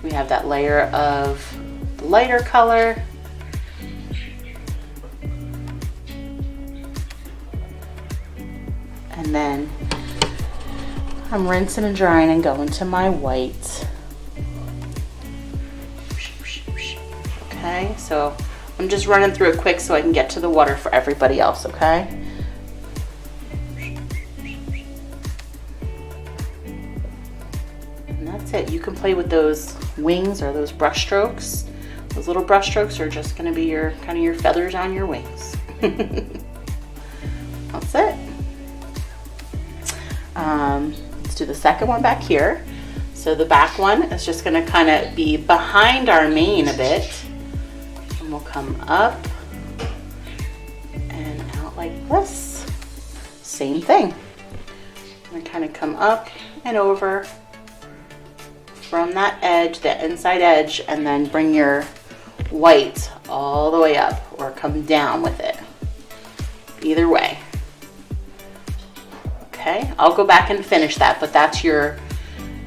We have that layer of the lighter color. And then I'm rinsing and drying and going to my white. Okay, so I'm just running through it quick so I can get to the water for everybody else, okay? And that's it. You can play with those wings or those brush strokes. Those little brush strokes are just gonna be your kind of your feathers on your wings. That's it. Let's do the second one back here. So the back one is just gonna kind of be behind our mane a bit. And we'll come up and out like this. Same thing. And kind of come up and over from that edge, that inside edge, and then bring your white all the way up or come down with it. Either way. Okay, I'll go back and finish that, but that's your,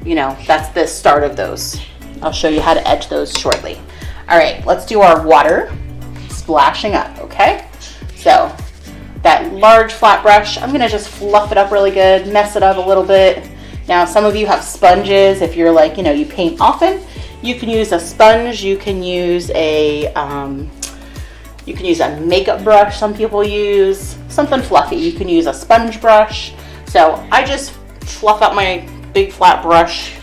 that's the start of those. I'll show you how to edge those shortly. All right, let's do our water splashing up, okay? So that large flat brush, I'm gonna just fluff it up really good, mess it up a little bit. Now, some of you have sponges. If you're like, you paint often, you can use a sponge, you can use a makeup brush. Some people use something fluffy. You can use a sponge brush. So I just fluff out my big flat brush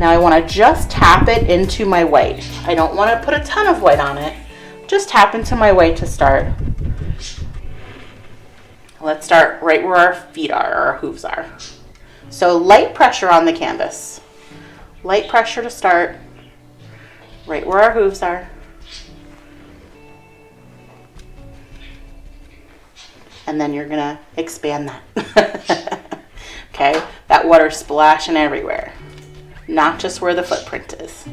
Now I want to just tap it into my white. I don't want to put a ton of white on it. Just tap into my white to start. Let's start right where our feet are, or our hooves are. So light pressure on the canvas. Light pressure to start, right where our hooves are. And then you're gonna expand that. Okay, that water's splashing everywhere, not just where the footprint is.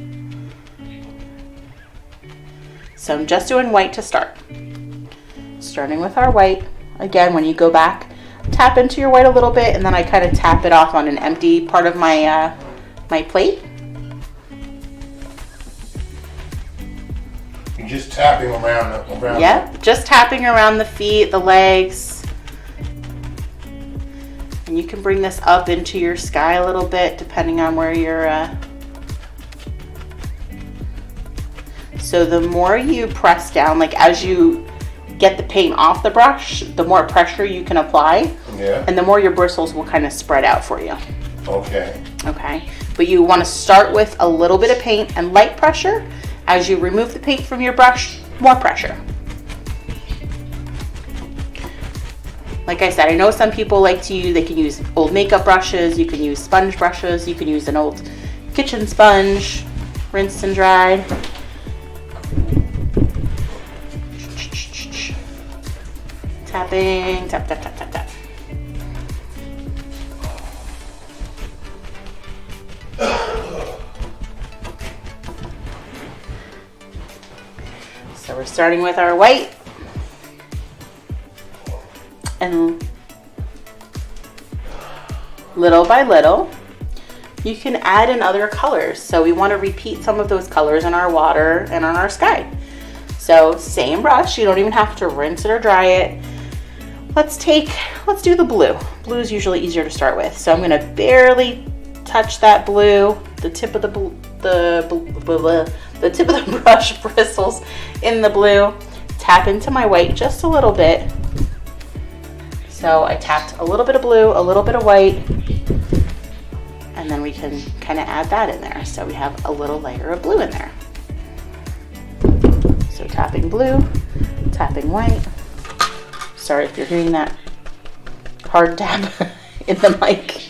So I'm just doing white to start. Starting with our white. Again, when you go back, tap into your white a little bit, and then I kind of tap it off on an empty part of my my plate. You're just tapping around. Yep, just tapping around the feet, the legs. And you can bring this up into your sky a little bit, depending on where you're. So the more you press down, like as you get the paint off the brush, the more pressure you can apply. Yeah. And the more your bristles will kind of spread out for you. Okay. Okay. But you want to start with a little bit of paint and light pressure. As you remove the paint from your brush, more pressure. Like I said, I know some people like to use, they can use old makeup brushes, you can use sponge brushes, you can use an old kitchen sponge, rinsed and dried. Tapping, tap, tap, tap, tap, tap. So we're starting with our white. And little by little, you can add in other colors. So we want to repeat some of those colors in our water and on our sky. So same brush, you don't even have to rinse it or dry it. Let's do the blue. Blue is usually easier to start with. So I'm gonna barely touch that blue, the tip of the tip of the brush bristles in the blue. Tap into my white just a little bit. So I tapped a little bit of blue, a little bit of white, and then we can kind of add that in there. So we have a little layer of blue in there. So tapping blue, tapping white. Sorry if you're hearing that hard tap in the mic.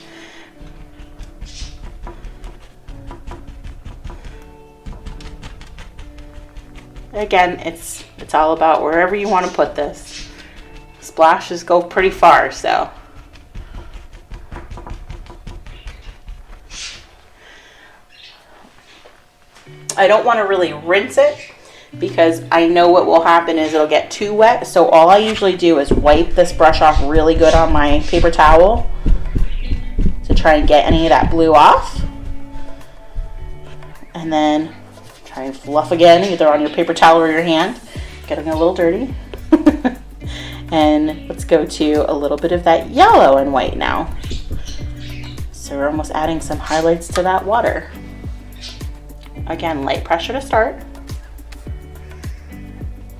Again, it's all about wherever you want to put this. Splashes go pretty far, so. I don't want to really rinse it because I know what will happen is it'll get too wet. So all I usually do is wipe this brush off really good on my paper towel to try and get any of that blue off. And then try and fluff again, either on your paper towel or your hand. Getting a little dirty. And let's go to a little bit of that yellow and white now. So we're almost adding some highlights to that water. Again, light pressure to start.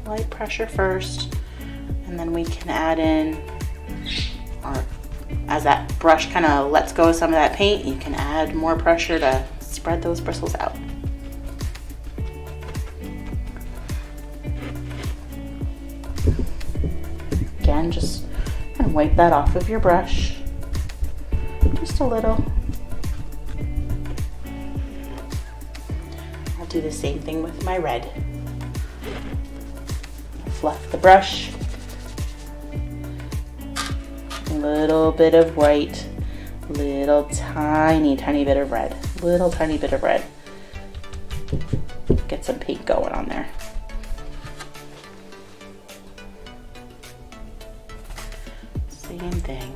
Light pressure first, and then we can add in, or as that brush kind of lets go of some of that paint, you can add more pressure to spread those bristles out. Again, just wipe that off of your brush, just a little. I'll do the same thing with my red. Fluff the brush, a little bit of white, little tiny bit of red, little tiny bit of red. Get some paint going on there. Same thing.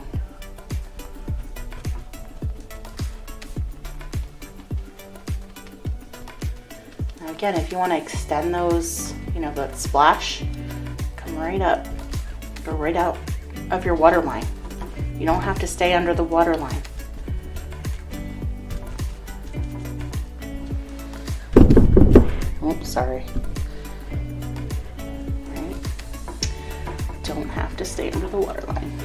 Now again, if you want to extend those, that splash, come right up, go right out of your water line. You don't have to stay under the water line. Oops, sorry. Right. Don't have to stay under the water line.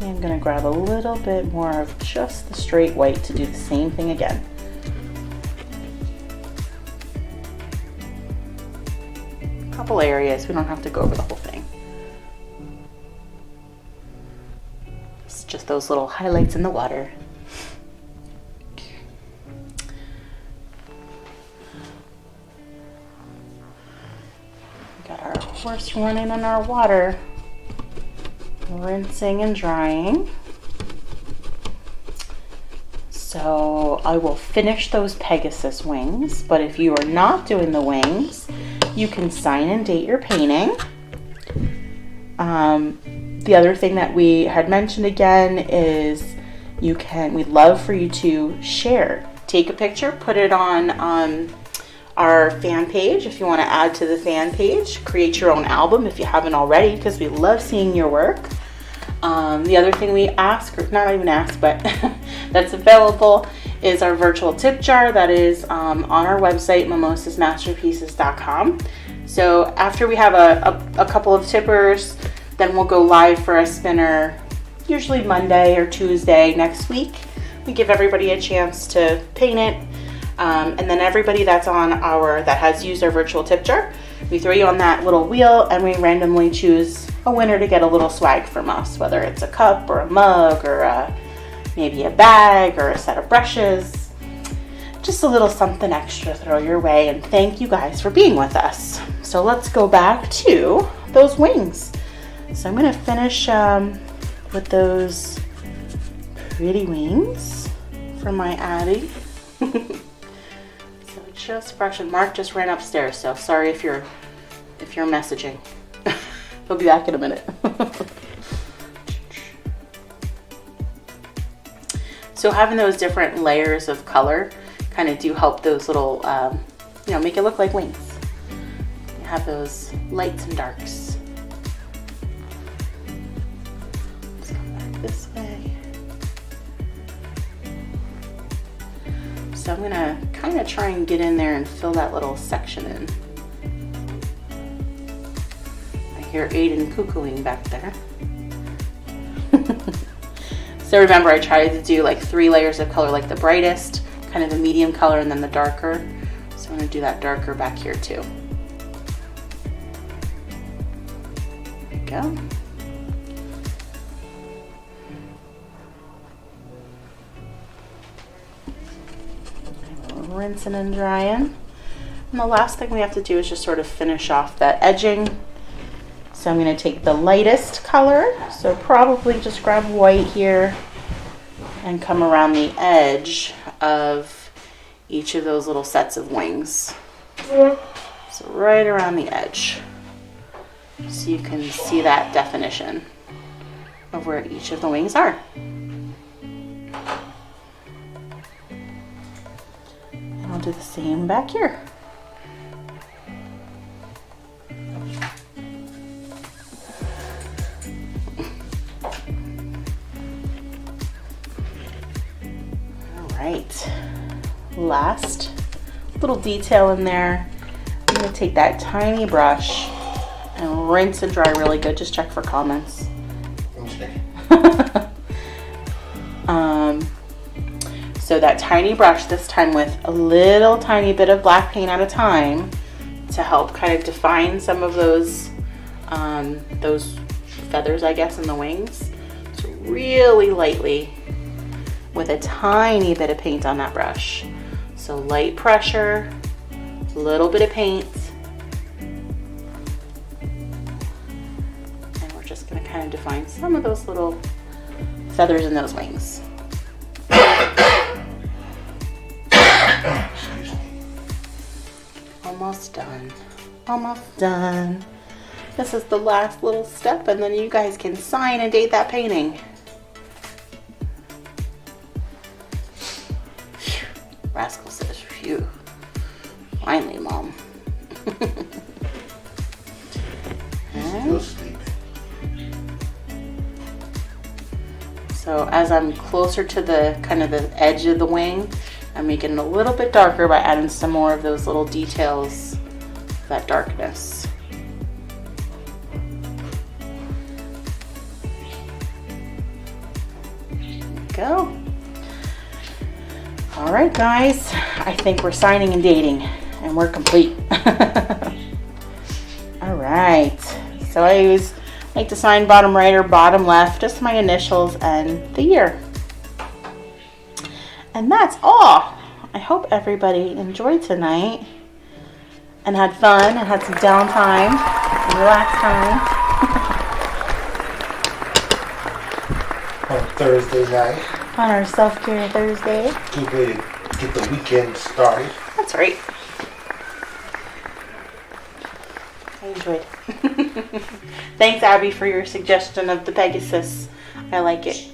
I'm gonna grab a little bit more of just the straight white to do the same thing again. A couple areas, we don't have to go over the whole thing. It's just those little highlights in the water. Got our horse running in our water, rinsing and drying. So I will finish those Pegasus wings, but if you are not doing the wings, you can sign and date your painting. The other thing that we had mentioned again is we'd love for you to share. Take a picture, put it on our fan page if you want to add to the fan page. Create your own album if you haven't already, because we love seeing your work. The other thing we ask, or not even ask, but that's available is our virtual tip jar that is on our website, mimosasmasterpieces.com. So after we have a couple of tippers, then we'll go live for a spinner, usually Monday or Tuesday next week. We give everybody a chance to paint it. And then everybody that has used our virtual tip jar, we throw you on that little wheel and we randomly choose a winner to get a little swag from us, whether it's a cup or a mug or maybe a bag or a set of brushes. Just a little something extra to throw your way, and thank you guys for being with us. So let's go back to those wings. So I'm going to finish with those pretty wings for my Addie. So just brushing. Mark just ran upstairs, so sorry if you're messaging. He'll be back in a minute. So having those different layers of color kind of do help those little, make it look like wings. You have those lights and darks. Let's come back this way. So I'm gonna kind of try and get in there and fill that little section in. I hear Aiden cuckooing back there. So remember, I tried to do like 3 layers of color, like the brightest, kind of the medium color, and then the darker. So I'm gonna do that darker back here too. There we go. Rinsing and drying. And the last thing we have to do is just sort of finish off that edging. So I'm going to take the lightest color, so probably just grab white here and come around the edge of each of those little sets of wings. So right around the edge, so you can see that definition of where each of the wings are. And I'll do the same back here. Right, last little detail in there. I'm going to take that tiny brush and rinse and dry really good. Just check for comments. Okay. So that tiny brush, this time with a little tiny bit of black paint at a time, to help kind of define some of those feathers, I guess, in the wings. So really lightly, with a tiny bit of paint on that brush. So light pressure, a little bit of paint. And we're just gonna kind of define some of those little feathers in those wings. Almost done, almost done. This is the last little step, and then you guys can sign and date that painting. Rascal says, phew. Finally, Mom. Still sleeping. So as I'm closer to the kind of the edge of the wing, I'm making it a little bit darker by adding some more of those little details, that darkness. go. All right, guys. I think we're signing and dating, and we're complete. All right. So I always like to sign bottom right or bottom left, just my initials and the year. And that's all. I hope everybody enjoyed tonight and had fun and had some downtime and relax time. On Thursday night. On our self-care Thursday. Good way to get the weekend started. That's right. I enjoyed. Thanks, Abby, for your suggestion of the Pegasus. I like it.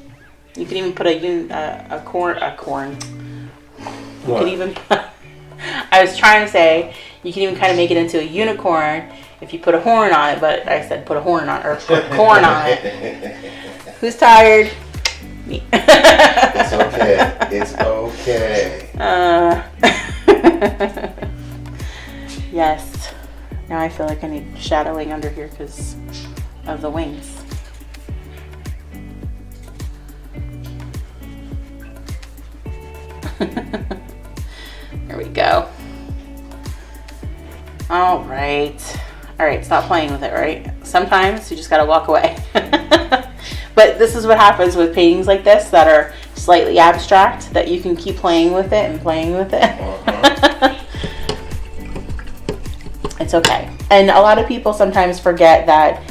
You can even put a corn. You What? can even. I was trying to say you can even kind of make it into a unicorn if you put a horn on it, but I said put a horn on or put corn on it. Who's tired? Me. It's okay. It's okay. Yes. Now I feel like I need shadowing under here because of the wings. There we go. All right. All right, stop playing with it, right? Sometimes you just gotta walk away. But this is what happens with paintings like this that are slightly abstract, that you can keep playing with it and playing with it. It's okay. And a lot of people sometimes forget that,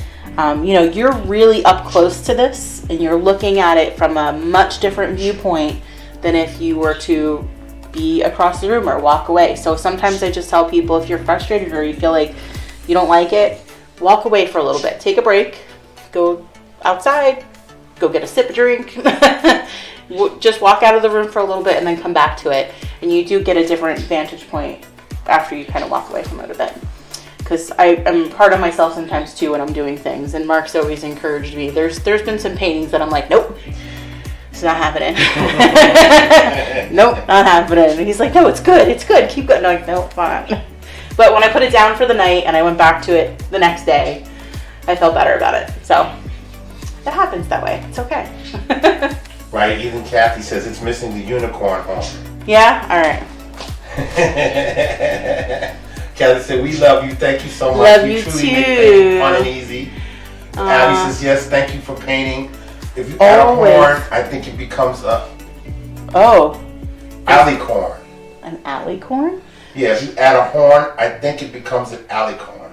you're really up close to this and you're looking at it from a much different viewpoint than if you were to be across the room or walk away. So sometimes I just tell people, if you're frustrated or you feel like you don't like it, walk away for a little bit. Take a break. Go outside. Go get a sip of drink. Just walk out of the room for a little bit and then come back to it. And you do get a different vantage point after you kind of walk away from it a bit. Because I'm hard on myself sometimes too when I'm doing things. And Mark's always encouraged me. There's been some paintings that I'm like, nope. It's not happening. Nope, not happening. And he's like, no, it's good. It's good. Keep going. I'm like, no, fine. But when I put it down for the night and I went back to it the next day, I felt better about it. So it happens that way. It's okay. Right, even Kathy says it's missing the unicorn horn. Yeah? All right. Kathy said, we love you. Thank you so much. Love you you truly too. make painting fun and easy. Abby says, yes, thank you for painting. If you add a horn, I think it becomes a alicorn. An alicorn? Yeah, if you add a horn, I think it becomes an alicorn.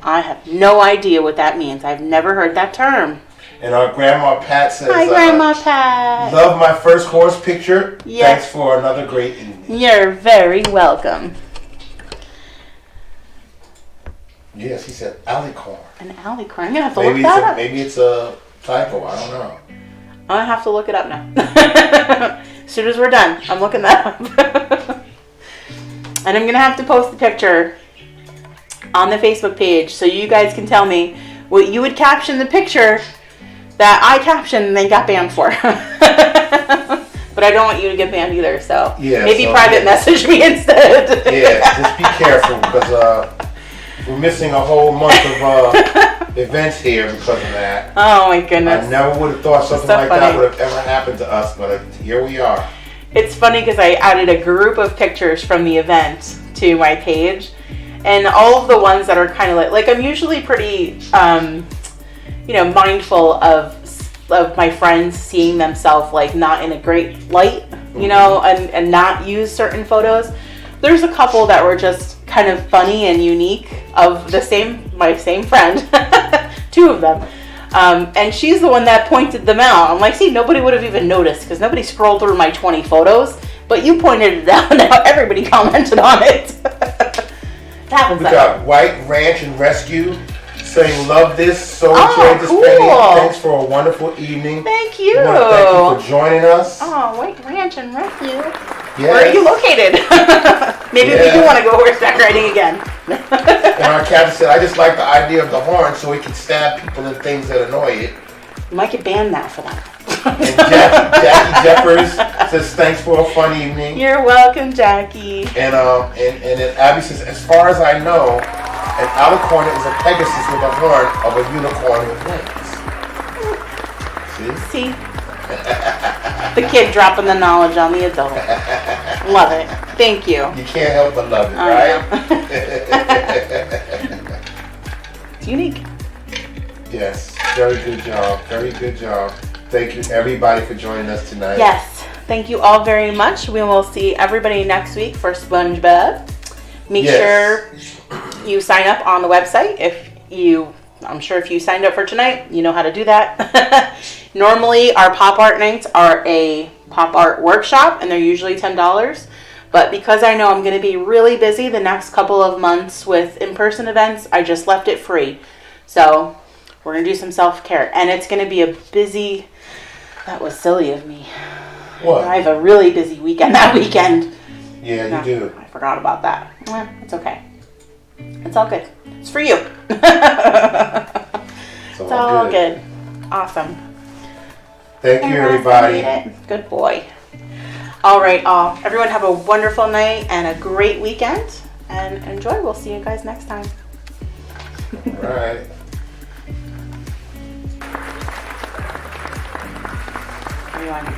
I have no idea what that means. I've never heard that term. And our Grandma Pat says, Hi, Grandma Pat. Love my first horse picture. Yes. Thanks for another great evening. You're very welcome. Yes, he said alicorn. An alicorn. I'm going to have to look that up. Maybe it's a typo. I don't know. I have to look it up now. As soon as we're done, I'm looking that up. And I'm going to have to post the picture on the Facebook page so you guys can tell me what you would caption the picture that I captioned and they got banned for. But I don't want you to get banned either, so maybe private message me instead. Yeah, just be careful because we're missing a whole month of events here because of that. Oh my goodness. I never would have thought something like that would have ever happened to us, but here we are. It's funny because I added a group of pictures from the event to my page, and all of the ones that are kind of like I'm usually pretty, mindful of my friends seeing themselves like not in a great light, and not use certain photos. There's a couple that were just kind of funny and unique of my same friend, two of them. And she's the one that pointed them out. I'm like, see, nobody would have even noticed because nobody scrolled through my 20 photos, but you pointed it out and now everybody commented on it. We got White Ranch and Rescue saying, love this, so enjoyed this painting. Thanks for a wonderful evening. Thank you. We want to thank you for joining us. Oh, White Ranch and Rescue. Yes. Where are you located? Maybe we do want to go horseback riding again. And our captain said, I just like the idea of the horn so we can stab people and things that annoy it. You might get banned now for that. And Jackie Jeffers says, thanks for a fun evening. You're welcome, Jackie. And then Abby says, as far as I know, an alicorn is a Pegasus with a horn of a unicorn with wings. See? The kid dropping the knowledge on the adult. Love it. Thank you. You can't help but love it, I right? know. It's unique. Yes, very good job. Very good job. Thank you, everybody, for joining us tonight. Yes. Thank you all very much. We will see everybody next week for SpongeBob. Make sure you sign up on the website I'm sure if you signed up for tonight, you know how to do that. Normally, our pop art nights are a pop art workshop, and they're usually $10. But because I know I'm going to be really busy the next couple of months with in-person events, I just left it free. So we're going to do some self-care. And it's going to be a busy... That was silly of me. What? I have a really busy weekend that weekend. Yeah, you do. I forgot about that. It's okay. It's all good. It's for you. It's all good. Awesome. Thank you, everybody. Good boy. All right, everyone have a wonderful night and a great weekend. And enjoy. We'll see you guys next time. All right. Everyone.